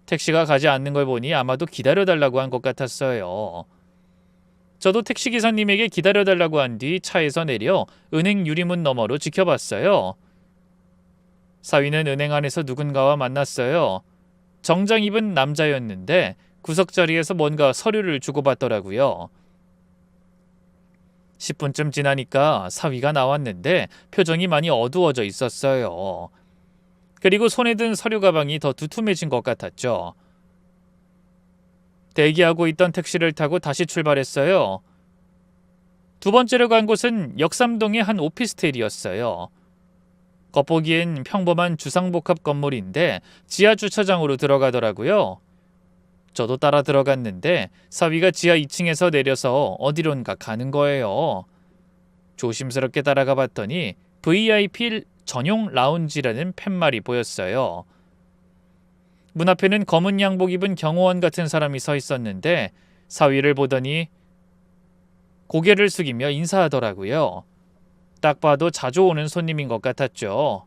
택시가 가지 않는 걸 보니 아마도 기다려달라고 한 것 같았어요. 저도 택시기사님에게 기다려달라고 한 뒤 차에서 내려 은행 유리문 너머로 지켜봤어요. 사위는 은행 안에서 누군가와 만났어요. 정장 입은 남자였는데 구석자리에서 뭔가 서류를 주고받더라고요. 10분쯤 지나니까 사위가 나왔는데 표정이 많이 어두워져 있었어요. 그리고 손에 든 서류 가방이 더 두툼해진 것 같았죠. 대기하고 있던 택시를 타고 다시 출발했어요. 두 번째로 간 곳은 역삼동의 한 오피스텔이었어요. 겉보기엔 평범한 주상복합 건물인데 지하 주차장으로 들어가더라고요. 저도 따라 들어갔는데 사위가 지하 2층에서 내려서 어디론가 가는 거예요. 조심스럽게 따라가 봤더니 VIP 전용 라운지라는 팻말이 보였어요. 문 앞에는 검은 양복 입은 경호원 같은 사람이 서 있었는데 사위를 보더니 고개를 숙이며 인사하더라고요. 딱 봐도 자주 오는 손님인 것 같았죠.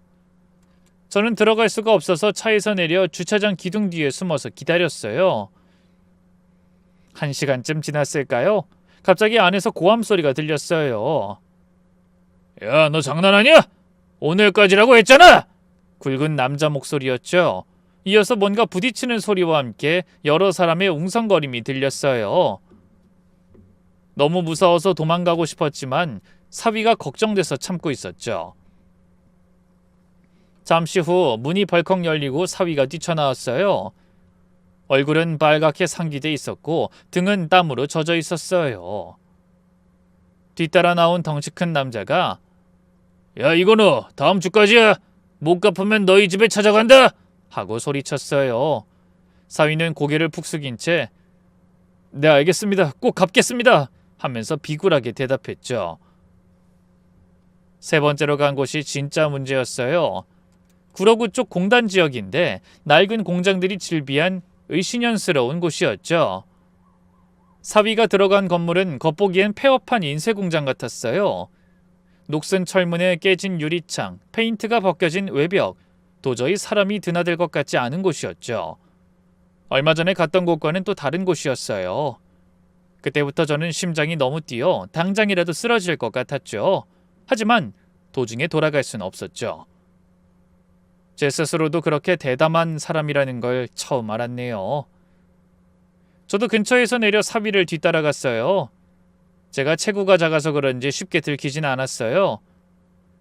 저는 들어갈 수가 없어서 차에서 내려 주차장 기둥 뒤에 숨어서 기다렸어요. 1시간쯤 지났을까요? 갑자기 안에서 고함 소리가 들렸어요. 야, 너 장난하냐? 오늘까지라고 했잖아! 굵은 남자 목소리였죠. 이어서 뭔가 부딪히는 소리와 함께 여러 사람의 웅성거림이 들렸어요. 너무 무서워서 도망가고 싶었지만 사위가 걱정돼서 참고 있었죠. 잠시 후 문이 벌컥 열리고 사위가 뛰쳐나왔어요. 얼굴은 빨갛게 상기돼 있었고 등은 땀으로 젖어 있었어요. 뒤따라 나온 덩치 큰 남자가 야, 이거 너 다음 주까지야. 못 갚으면 너희 집에 찾아간다! 하고 소리쳤어요. 사위는 고개를 푹 숙인 채 네, 알겠습니다. 꼭 갚겠습니다. 하면서 비굴하게 대답했죠. 세 번째로 간 곳이 진짜 문제였어요. 구로구 쪽 공단 지역인데 낡은 공장들이 질비한 의신연스러운 곳이었죠. 사위가 들어간 건물은 겉보기엔 폐업한 인쇄공장 같았어요. 녹슨 철문에 깨진 유리창, 페인트가 벗겨진 외벽, 도저히 사람이 드나들 것 같지 않은 곳이었죠. 얼마 전에 갔던 곳과는 또 다른 곳이었어요. 그때부터 저는 심장이 너무 뛰어 당장이라도 쓰러질 것 같았죠. 하지만 도중에 돌아갈 수는 없었죠. 제 스스로도 그렇게 대담한 사람이라는 걸 처음 알았네요. 저도 근처에서 내려 사위를 뒤따라갔어요. 제가 체구가 작아서 그런지 쉽게 들키진 않았어요.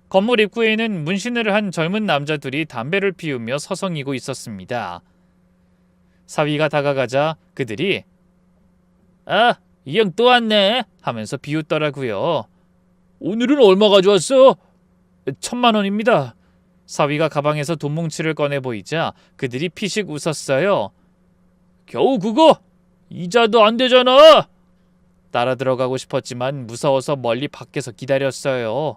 건물 입구에는 문신을 한 젊은 남자들이 담배를 피우며 서성이고 있었습니다. 사위가 다가가자 그들이 아, 이 형 또 왔네 하면서 비웃더라고요. 오늘은 얼마 가져왔어? 1,000만 원입니다. 사위가 가방에서 돈 뭉치를 꺼내 보이자 그들이 피식 웃었어요. 겨우 그거? 이자도 안 되잖아. 따라 들어가고 싶었지만 무서워서 멀리 밖에서 기다렸어요.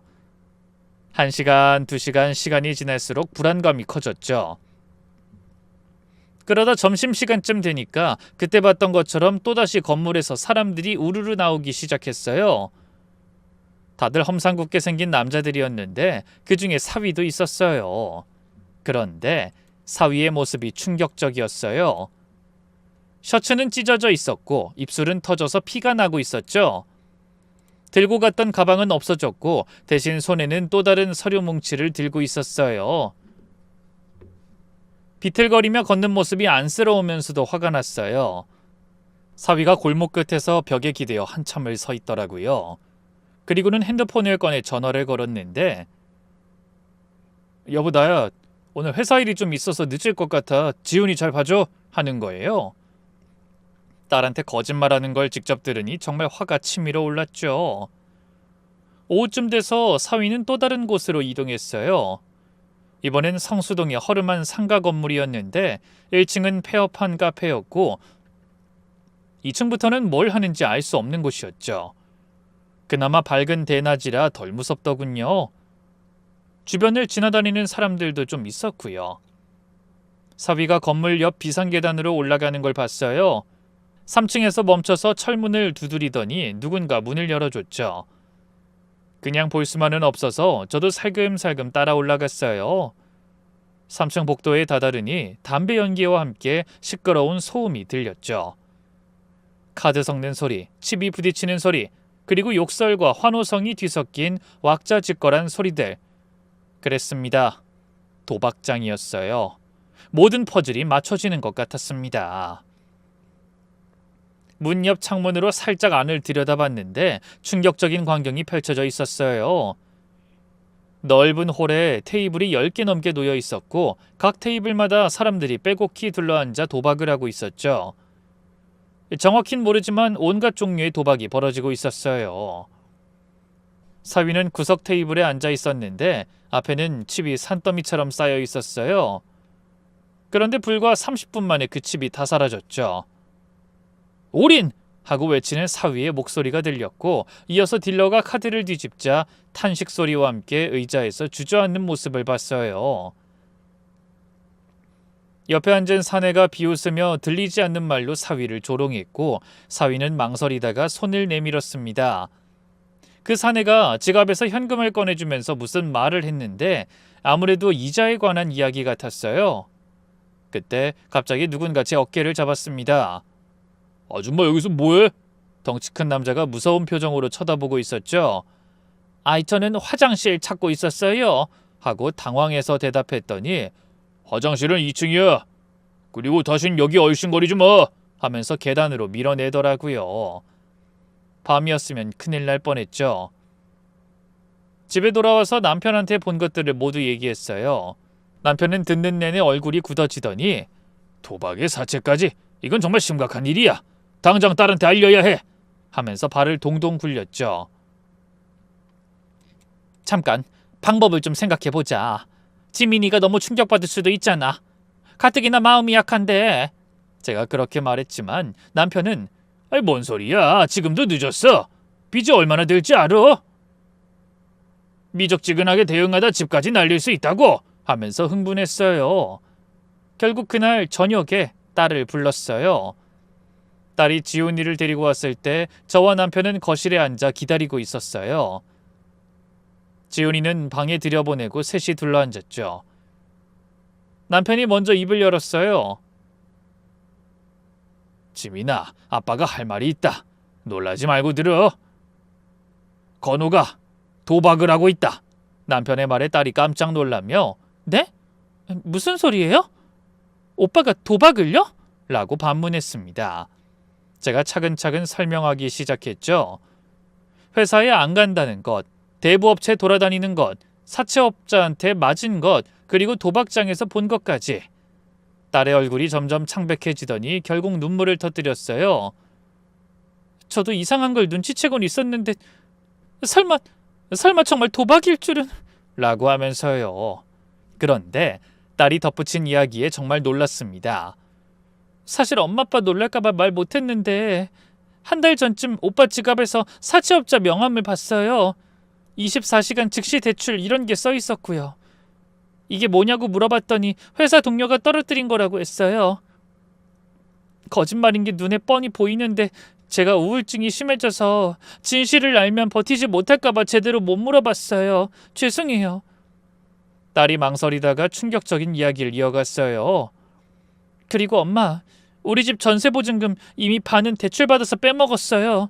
1시간, 2시간 시간이 지날수록 불안감이 커졌죠. 그러다 점심시간쯤 되니까 그때 봤던 것처럼 또다시 건물에서 사람들이 우르르 나오기 시작했어요. 다들 험상궂게 생긴 남자들이었는데 그중에 사위도 있었어요. 그런데 사위의 모습이 충격적이었어요. 셔츠는 찢어져 있었고 입술은 터져서 피가 나고 있었죠. 들고 갔던 가방은 없어졌고 대신 손에는 또 다른 서류 뭉치를 들고 있었어요. 비틀거리며 걷는 모습이 안쓰러우면서도 화가 났어요. 사위가 골목 끝에서 벽에 기대어 한참을 서 있더라고요. 그리고는 핸드폰을 꺼내 전화를 걸었는데 여보 나야 오늘 회사 일이 좀 있어서 늦을 것 같아. 지훈이 잘 봐줘 하는 거예요. 딸한테 거짓말하는 걸 직접 들으니 정말 화가 치밀어 올랐죠. 오후쯤 돼서 사위는 또 다른 곳으로 이동했어요. 이번엔 성수동의 허름한 상가 건물이었는데 1층은 폐업한 카페였고 2층부터는 뭘 하는지 알 수 없는 곳이었죠. 그나마 밝은 대낮이라 덜 무섭더군요. 주변을 지나다니는 사람들도 좀 있었고요. 사위가 건물 옆 비상계단으로 올라가는 걸 봤어요. 3층에서 멈춰서 철문을 두드리더니 누군가 문을 열어줬죠. 그냥 볼 수만은 없어서 저도 살금살금 따라 올라갔어요. 3층 복도에 다다르니 담배 연기와 함께 시끄러운 소음이 들렸죠. 카드 섞는 소리, 칩이 부딪히는 소리, 그리고 욕설과 환호성이 뒤섞인 왁자지껄한 소리들. 그랬습니다. 도박장이었어요. 모든 퍼즐이 맞춰지는 것 같았습니다. 문 옆 창문으로 살짝 안을 들여다봤는데 충격적인 광경이 펼쳐져 있었어요. 넓은 홀에 테이블이 10개 넘게 놓여 있었고 각 테이블마다 사람들이 빼곡히 둘러앉아 도박을 하고 있었죠. 정확히는 모르지만 온갖 종류의 도박이 벌어지고 있었어요. 사위는 구석 테이블에 앉아 있었는데 앞에는 칩이 산더미처럼 쌓여 있었어요. 그런데 불과 30분 만에 그 칩이 다 사라졌죠. 올인! 하고 외치는 사위의 목소리가 들렸고 이어서 딜러가 카드를 뒤집자 탄식 소리와 함께 의자에서 주저앉는 모습을 봤어요. 옆에 앉은 사내가 비웃으며 들리지 않는 말로 사위를 조롱했고 사위는 망설이다가 손을 내밀었습니다. 그 사내가 지갑에서 현금을 꺼내주면서 무슨 말을 했는데 아무래도 이자에 관한 이야기 같았어요. 그때 갑자기 누군가 제 어깨를 잡았습니다. 아줌마 여기서 뭐해? 덩치 큰 남자가 무서운 표정으로 쳐다보고 있었죠. 아이 저는 화장실 찾고 있었어요. 하고 당황해서 대답했더니 화장실은 2층이야. 그리고 다신 여기 얼씬거리지 마. 하면서 계단으로 밀어내더라고요. 밤이었으면 큰일 날 뻔했죠. 집에 돌아와서 남편한테 본 것들을 모두 얘기했어요. 남편은 듣는 내내 얼굴이 굳어지더니 도박의 사채까지? 이건 정말 심각한 일이야. 당장 딸한테 알려야 해. 하면서 발을 동동 굴렸죠. 잠깐 방법을 좀 생각해보자. 지민이가 너무 충격받을 수도 있잖아. 가뜩이나 마음이 약한데. 제가 그렇게 말했지만 남편은 아이 뭔 소리야. 지금도 늦었어. 빚이 얼마나 될지 알아? 미적지근하게 대응하다 집까지 날릴 수 있다고 하면서 흥분했어요. 결국 그날 저녁에 딸을 불렀어요. 딸이 지훈이를 데리고 왔을 때 저와 남편은 거실에 앉아 기다리고 있었어요. 지훈이는 방에 들여보내고 셋이 둘러앉았죠. 남편이 먼저 입을 열었어요. 지민아, 아빠가 할 말이 있다. 놀라지 말고 들어. 건우가 도박을 하고 있다. 남편의 말에 딸이 깜짝 놀라며 네? 무슨 소리예요? 오빠가 도박을요? 라고 반문했습니다. 제가 차근차근 설명하기 시작했죠. 회사에 안 간다는 것, 대부업체 돌아다니는 것, 사채업자한테 맞은 것, 그리고 도박장에서 본 것까지. 딸의 얼굴이 점점 창백해지더니 결국 눈물을 터뜨렸어요. 저도 이상한 걸 눈치채곤 있었는데 설마 정말 도박일 줄은 라고 하면서요. 그런데 딸이 덧붙인 이야기에 정말 놀랐습니다. 사실 엄마 아빠 놀랄까봐 말 못했는데 한 달 전쯤 오빠 지갑에서 사채업자 명함을 봤어요. 24시간 즉시 대출 이런 게 써 있었고요. 이게 뭐냐고 물어봤더니 회사 동료가 떨어뜨린 거라고 했어요. 거짓말인 게 눈에 뻔히 보이는데 제가 우울증이 심해져서 진실을 알면 버티지 못할까봐 제대로 못 물어봤어요. 죄송해요. 딸이 망설이다가 충격적인 이야기를 이어갔어요. 그리고 엄마, 우리 집 전세보증금 이미 반은 대출받아서 빼먹었어요.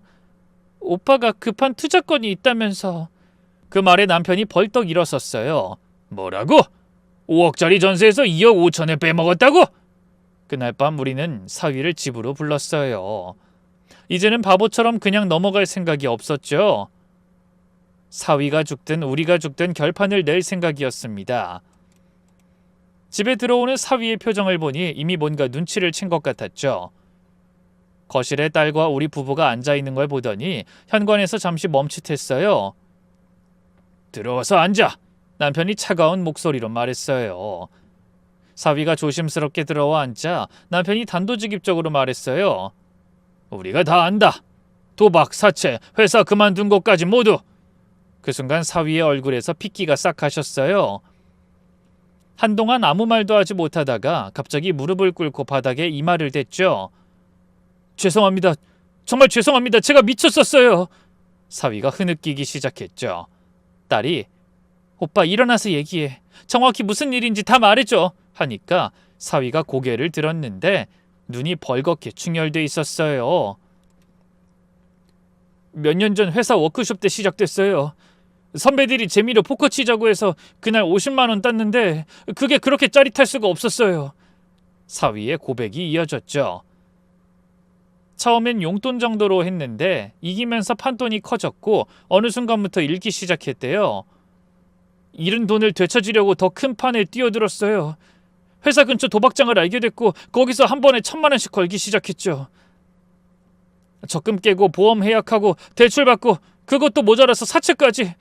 오빠가 급한 투자건이 있다면서. 그 말에 남편이 벌떡 일어섰어요. 뭐라고? 5억짜리 전세에서 2억 5천에 빼먹었다고? 그날 밤 우리는 사위를 집으로 불렀어요. 이제는 바보처럼 그냥 넘어갈 생각이 없었죠. 사위가 죽든 우리가 죽든 결판을 낼 생각이었습니다. 집에 들어오는 사위의 표정을 보니 이미 뭔가 눈치를 챈 것 같았죠. 거실에 딸과 우리 부부가 앉아있는 걸 보더니 현관에서 잠시 멈칫했어요. 들어와서 앉아! 남편이 차가운 목소리로 말했어요. 사위가 조심스럽게 들어와 앉자 남편이 단도직입적으로 말했어요. 우리가 다 안다. 도박, 사채, 회사 그만둔 것까지 모두. 그 순간 사위의 얼굴에서 핏기가 싹 가셨어요. 한동안 아무 말도 하지 못하다가 갑자기 무릎을 꿇고 바닥에 이마를 댔죠. 죄송합니다. 정말 죄송합니다. 제가 미쳤었어요. 사위가 흐느끼기 시작했죠. 딸이 오빠 일어나서 얘기해. 정확히 무슨 일인지 다 말해줘. 하니까 사위가 고개를 들었는데 눈이 벌겋게 충혈돼 있었어요. 몇 년 전 회사 워크숍 때 시작됐어요. 선배들이 재미로 포커 치자고 해서 그날 50만 원 땄는데 그게 그렇게 짜릿할 수가 없었어요. 사위의 고백이 이어졌죠. 처음엔 용돈 정도로 했는데 이기면서 판돈이 커졌고 어느 순간부터 잃기 시작했대요. 잃은 돈을 되찾으려고 더 큰 판에 뛰어들었어요. 회사 근처 도박장을 알게 됐고 거기서 한 번에 1,000만 원씩 걸기 시작했죠. 적금 깨고 보험 해약하고 대출받고 그것도 모자라서 사채까지.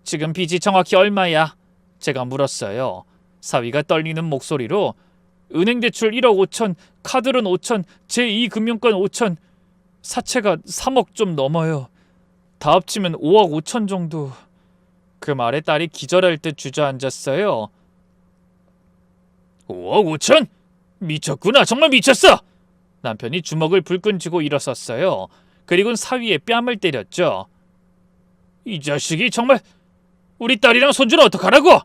지금 빚이 정확히 얼마야? 제가 물었어요. 사위가 떨리는 목소리로 은행 대출 1억 5천, 카드론 5천, 제2금융권 5천, 사채가 3억 좀 넘어요. 다 합치면 5억 5천 정도. 그 말에 딸이 기절할 듯 주저앉았어요. 5억 5천? 미쳤구나. 정말 미쳤어. 남편이 주먹을 불끈 쥐고 일어섰어요. 그리고는 사위의 뺨을 때렸죠. 이 자식이 정말. 우리 딸이랑 손주는 어떡하라고?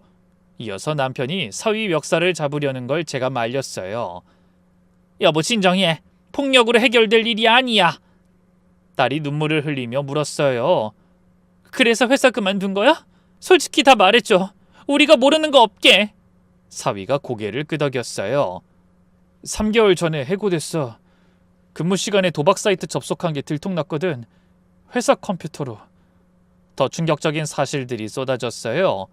이어서 남편이 사위 멱살을 잡으려는 걸 제가 말렸어요. 여보 진정해. 폭력으로 해결될 일이 아니야. 딸이 눈물을 흘리며 물었어요. 그래서 회사 그만둔 거야? 솔직히 다 말해줘. 우리가 모르는 거 없게. 사위가 고개를 끄덕였어요. 3개월 전에 해고됐어. 근무 시간에 도박 사이트 접속한 게 들통났거든. 회사 컴퓨터로. 더 충격적인 사실들이 쏟아졌어요.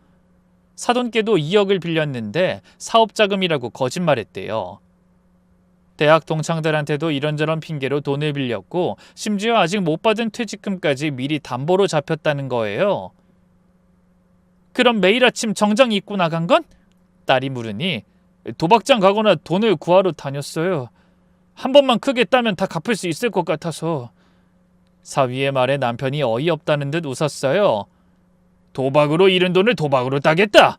사돈께도 2억을 빌렸는데 사업자금이라고 거짓말했대요. 대학 동창들한테도 이런저런 핑계로 돈을 빌렸고 심지어 아직 못 받은 퇴직금까지 미리 담보로 잡혔다는 거예요. 그럼 매일 아침 정장 입고 나간 건? 딸이 물으니 도박장 가거나 돈을 구하러 다녔어요. 한 번만 크게 따면 다 갚을 수 있을 것 같아서. 사위의 말에 남편이 어이없다는 듯 웃었어요. 도박으로 잃은 돈을 도박으로 따겠다.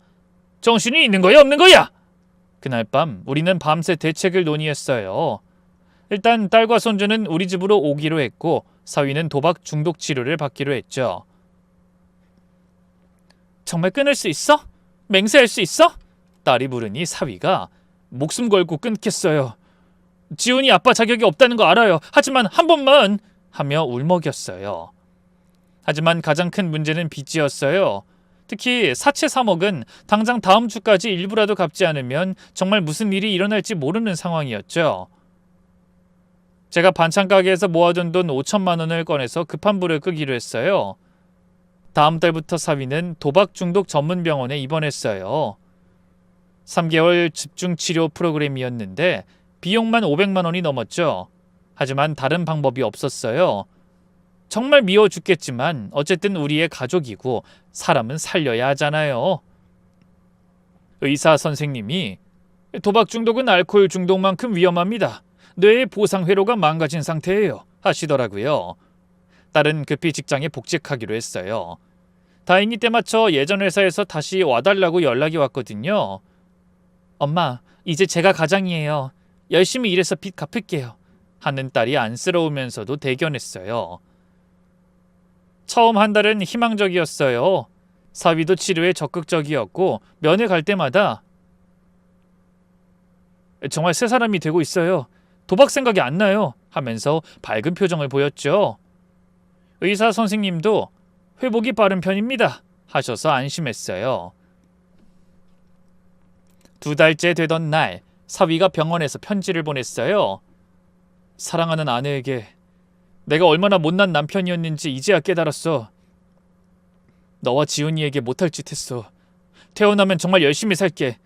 정신이 있는 거야 없는 거야? 그날 밤 우리는 밤새 대책을 논의했어요. 일단 딸과 손주는 우리 집으로 오기로 했고 사위는 도박 중독 치료를 받기로 했죠. 정말 끊을 수 있어? 맹세할 수 있어? 딸이 물으니 사위가 목숨 걸고 끊겠어요. 지훈이 아빠 자격이 없다는 거 알아요. 하지만 한 번만 하며 울먹였어요. 하지만 가장 큰 문제는 빚이었어요. 특히 사채 3억은 당장 다음 주까지 일부라도 갚지 않으면 정말 무슨 일이 일어날지 모르는 상황이었죠. 제가 반찬 가게에서 모아둔 돈 5천만 원을 꺼내서 급한 불을 끄기로 했어요. 다음 달부터 사위는 도박 중독 전문 병원에 입원했어요. 3개월 집중 치료 프로그램이었는데 비용만 500만 원이 넘었죠. 하지만 다른 방법이 없었어요. 정말 미워 죽겠지만 어쨌든 우리의 가족이고 사람은 살려야 하잖아요. 의사 선생님이 도박 중독은 알코올 중독만큼 위험합니다. 뇌의 보상 회로가 망가진 상태예요. 하시더라고요. 딸은 급히 직장에 복직하기로 했어요. 다행히 때맞춰 예전 회사에서 다시 와달라고 연락이 왔거든요. 엄마, 이제 제가 가장이에요. 열심히 일해서 빚 갚을게요. 하는 딸이 안쓰러우면서도 대견했어요. 처음 한 달은 희망적이었어요. 사위도 치료에 적극적이었고 면회 갈 때마다 정말 새 사람이 되고 있어요. 도박 생각이 안 나요. 하면서 밝은 표정을 보였죠. 의사 선생님도 회복이 빠른 편입니다. 하셔서 안심했어요. 2달째 되던 날 사위가 병원에서 편지를 보냈어요. 사랑하는 아내에게 내가 얼마나 못난 남편이었는지 이제야 깨달았어. 너와 지훈이에게 못할 짓 했어. 태어나면 정말 열심히 살게.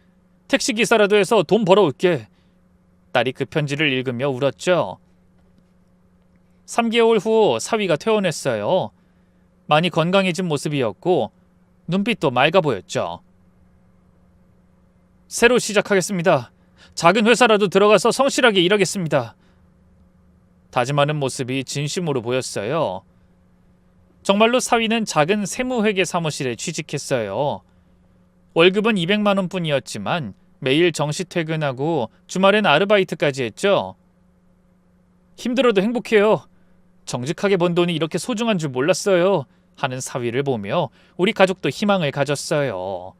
택시기사라도 해서 돈 벌어올게. 딸이 그 편지를 읽으며 울었죠. 3개월 후 사위가 퇴원했어요. 많이 건강해진 모습이었고 눈빛도 맑아 보였죠. 새로 시작하겠습니다. 작은 회사라도 들어가서 성실하게 일하겠습니다. 다짐하는 모습이 진심으로 보였어요. 정말로 사위는 작은 세무회계 사무실에 취직했어요. 월급은 200만 원뿐이었지만 매일 정시 퇴근하고 주말엔 아르바이트까지 했죠. 힘들어도 행복해요. 정직하게 번 돈이 이렇게 소중한 줄 몰랐어요. 하는 사위를 보며 우리 가족도 희망을 가졌어요.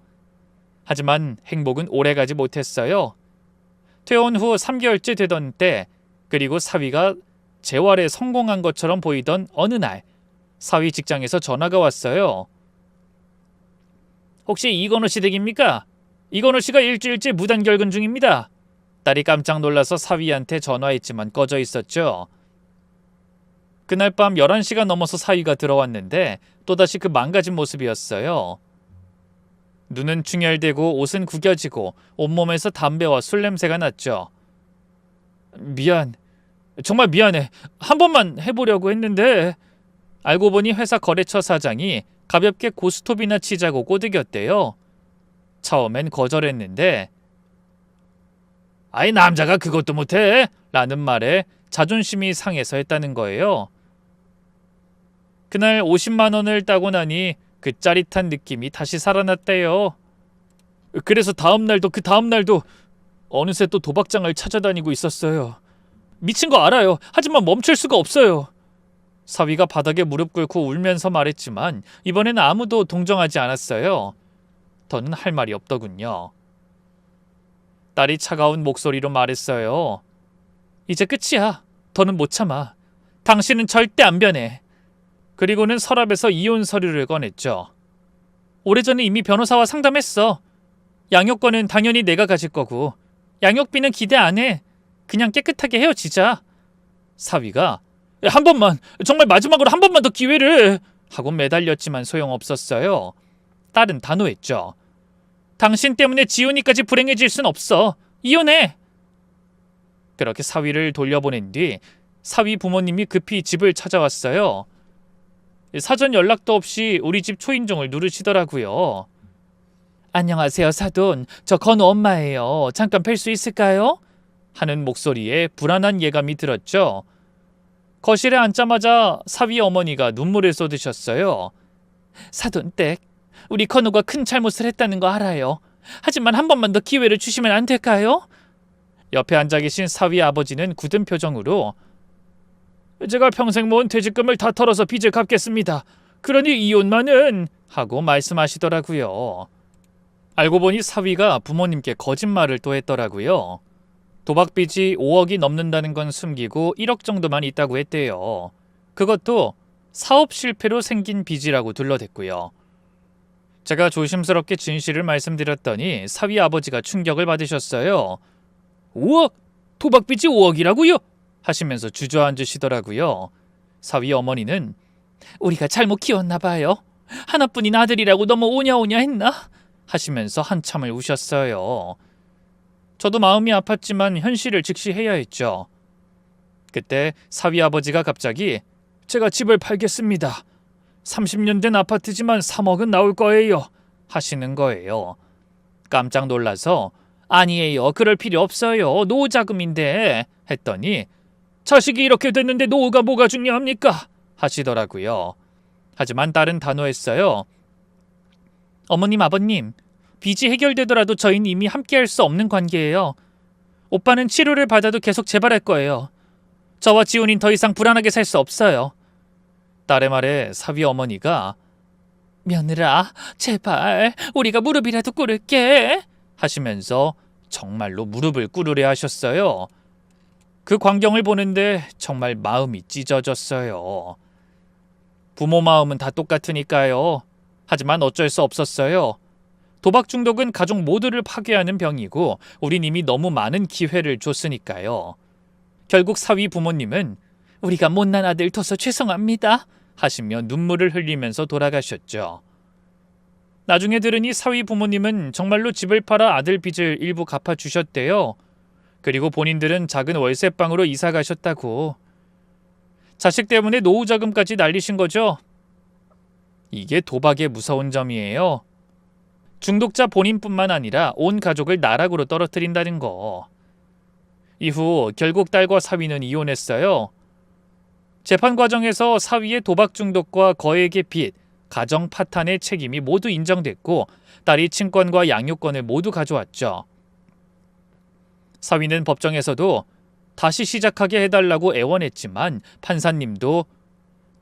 하지만 행복은 오래가지 못했어요. 퇴원 후 3개월째 되던 때, 그리고 사위가 재활에 성공한 것처럼 보이던 어느 날, 사위 직장에서 전화가 왔어요. 혹시 이건호 씨 댁입니까? 이건호 씨가 일주일째 무단결근 중입니다. 딸이 깜짝 놀라서 사위한테 전화했지만 꺼져 있었죠. 그날 밤 11시가 넘어서 사위가 들어왔는데 또다시 그 망가진 모습이었어요. 눈은 충혈되고 옷은 구겨지고 온몸에서 담배와 술 냄새가 났죠. 미안. 정말 미안해. 한 번만 해보려고 했는데. 알고 보니 회사 거래처 사장이 가볍게 고스톱이나 치자고 꼬드겼대요. 처음엔 거절했는데 아이 남자가 그것도 못해? 라는 말에 자존심이 상해서 했다는 거예요. 그날 50만 원을 따고 나니 그 짜릿한 느낌이 다시 살아났대요. 그래서 다음 날도 어느새 또 도박장을 찾아다니고 있었어요. 미친 거 알아요. 하지만 멈출 수가 없어요. 사위가 바닥에 무릎 꿇고 울면서 말했지만 이번엔 아무도 동정하지 않았어요. 더는 할 말이 없더군요. 딸이 차가운 목소리로 말했어요. 이제 끝이야. 더는 못 참아. 당신은 절대 안 변해. 그리고는 서랍에서 이혼 서류를 꺼냈죠. 오래전에 이미 변호사와 상담했어. 양육권은 당연히 내가 가질 거고 양육비는 기대 안 해. 그냥 깨끗하게 헤어지자. 사위가 한 번만, 정말 마지막으로 한 번만 더 기회를 하고 매달렸지만 소용없었어요. 딸은 단호했죠. 당신 때문에 지훈이까지 불행해질 순 없어. 이혼해. 그렇게 사위를 돌려보낸 뒤 사위 부모님이 급히 집을 찾아왔어요. 사전 연락도 없이 우리 집 초인종을 누르시더라고요. 안녕하세요 사돈. 저 건우 엄마예요. 잠깐 뵐 수 있을까요? 하는 목소리에 불안한 예감이 들었죠. 거실에 앉자마자 사위 어머니가 눈물을 쏟으셨어요. 사돈댁, 우리 건우가 큰 잘못을 했다는 거 알아요. 하지만 한 번만 더 기회를 주시면 안 될까요? 옆에 앉아 계신 사위 아버지는 굳은 표정으로 제가 평생 모은 퇴직금을 다 털어서 빚을 갚겠습니다. 그러니 이혼만은 하고 말씀하시더라고요. 알고 보니 사위가 부모님께 거짓말을 또 했더라고요. 도박빚이 5억이 넘는다는 건 숨기고 1억 정도만 있다고 했대요. 그것도 사업 실패로 생긴 빚이라고 둘러댔고요. 제가 조심스럽게 진실을 말씀드렸더니 사위 아버지가 충격을 받으셨어요. 5억? 도박빚이 5억이라고요? 하시면서 주저앉으시더라고요. 사위 어머니는 우리가 잘못 키웠나 봐요. 하나뿐인 아들이라고 너무 오냐오냐 했나? 하시면서 한참을 우셨어요. 저도 마음이 아팠지만 현실을 직시해야 했죠. 그때 사위 아버지가 갑자기 제가 집을 팔겠습니다. 30년 된 아파트지만 3억은 나올 거예요. 하시는 거예요. 깜짝 놀라서 아니에요. 그럴 필요 없어요. 노후 자금인데 했더니 자식이 이렇게 됐는데 노후가 뭐가 중요합니까? 하시더라고요. 하지만 딸은 단호했어요. 어머님 아버님, 빚이 해결되더라도 저희는 이미 함께할 수 없는 관계예요. 오빠는 치료를 받아도 계속 재발할 거예요. 저와 지훈이는 더 이상 불안하게 살 수 없어요. 딸의 말에 사위 어머니가 며느라 제발 우리가 무릎이라도 꿇을게 하시면서 정말로 무릎을 꿇으려 하셨어요. 그 광경을 보는데 정말 마음이 찢어졌어요. 부모 마음은 다 똑같으니까요. 하지만 어쩔 수 없었어요. 도박 중독은 가족 모두를 파괴하는 병이고 우린 이미 너무 많은 기회를 줬으니까요. 결국 사위 부모님은 우리가 못난 아들 둬서 죄송합니다 하시며 눈물을 흘리면서 돌아가셨죠. 나중에 들으니 사위 부모님은 정말로 집을 팔아 아들 빚을 일부 갚아주셨대요. 그리고 본인들은 작은 월세방으로 이사 가셨다고. 자식 때문에 노후 자금까지 날리신 거죠. 이게 도박의 무서운 점이에요. 중독자 본인뿐만 아니라 온 가족을 나락으로 떨어뜨린다는 거. 이후 결국 딸과 사위는 이혼했어요. 재판 과정에서 사위의 도박 중독과 거액의 빚, 가정 파탄의 책임이 모두 인정됐고 딸이 친권과 양육권을 모두 가져왔죠. 사위는 법정에서도 다시 시작하게 해달라고 애원했지만 판사님도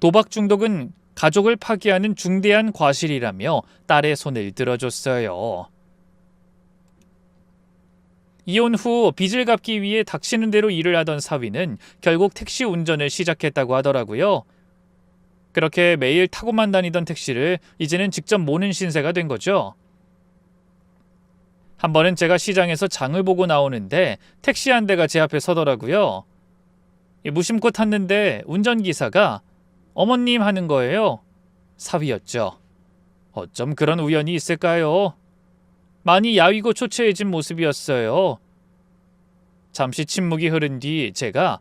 도박 중독은 가족을 파괴하는 중대한 과실이라며 딸의 손을 들어줬어요. 이혼 후 빚을 갚기 위해 닥치는 대로 일을 하던 사위는 결국 택시 운전을 시작했다고 하더라고요. 그렇게 매일 타고만 다니던 택시를 이제는 직접 모는 신세가 된 거죠. 한 번은 제가 시장에서 장을 보고 나오는데 택시 한 대가 제 앞에 서더라고요. 무심코 탔는데 운전기사가 어머님 하는 거예요. 사위였죠. 어쩜 그런 우연이 있을까요? 많이 야위고 초췌해진 모습이었어요. 잠시 침묵이 흐른 뒤 제가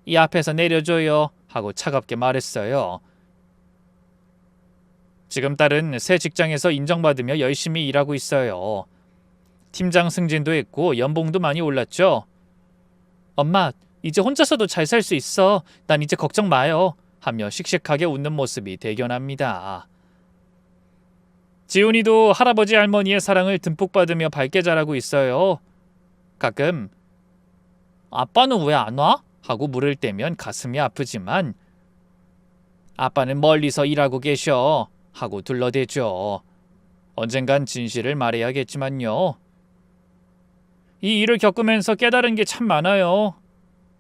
이 앞에서 내려줘요 하고 차갑게 말했어요. 지금 딸은 새 직장에서 인정받으며 열심히 일하고 있어요. 팀장 승진도 했고 연봉도 많이 올랐죠. 엄마, 이제 혼자서도 잘 살 수 있어. 난 이제 걱정 마요. 하며 씩씩하게 웃는 모습이 대견합니다. 지훈이도 할아버지 할머니의 사랑을 듬뿍 받으며 밝게 자라고 있어요. 가끔 아빠는 왜 안 와? 하고 물을 때면 가슴이 아프지만 아빠는 멀리서 일하고 계셔 하고 둘러대죠. 언젠간 진실을 말해야겠지만요. 이 일을 겪으면서 깨달은 게 참 많아요.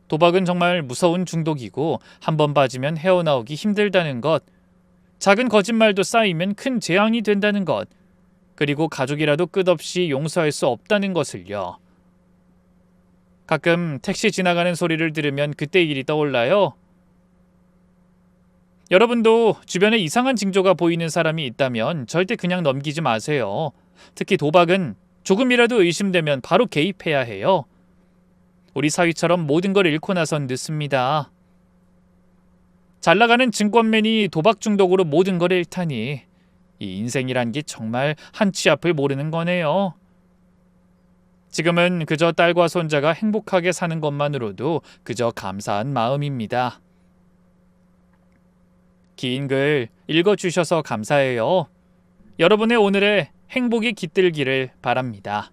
도박은 정말 무서운 중독이고 한 번 빠지면 헤어나오기 힘들다는 것, 작은 거짓말도 쌓이면 큰 재앙이 된다는 것, 그리고 가족이라도 끝없이 용서할 수 없다는 것을요. 가끔 택시 지나가는 소리를 들으면 그때 일이 떠올라요. 여러분도 주변에 이상한 징조가 보이는 사람이 있다면 절대 그냥 넘기지 마세요. 특히 도박은 조금이라도 의심되면 바로 개입해야 해요. 우리 사위처럼 모든 걸 잃고 나선 늦습니다. 잘 나가는 증권맨이 도박 중독으로 모든 걸 잃다니, 이 인생이란 게 정말 한치 앞을 모르는 거네요. 지금은 그저 딸과 손자가 행복하게 사는 것만으로도 그저 감사한 마음입니다. 긴 글 읽어주셔서 감사해요. 여러분의 오늘의 행복이 깃들기를 바랍니다.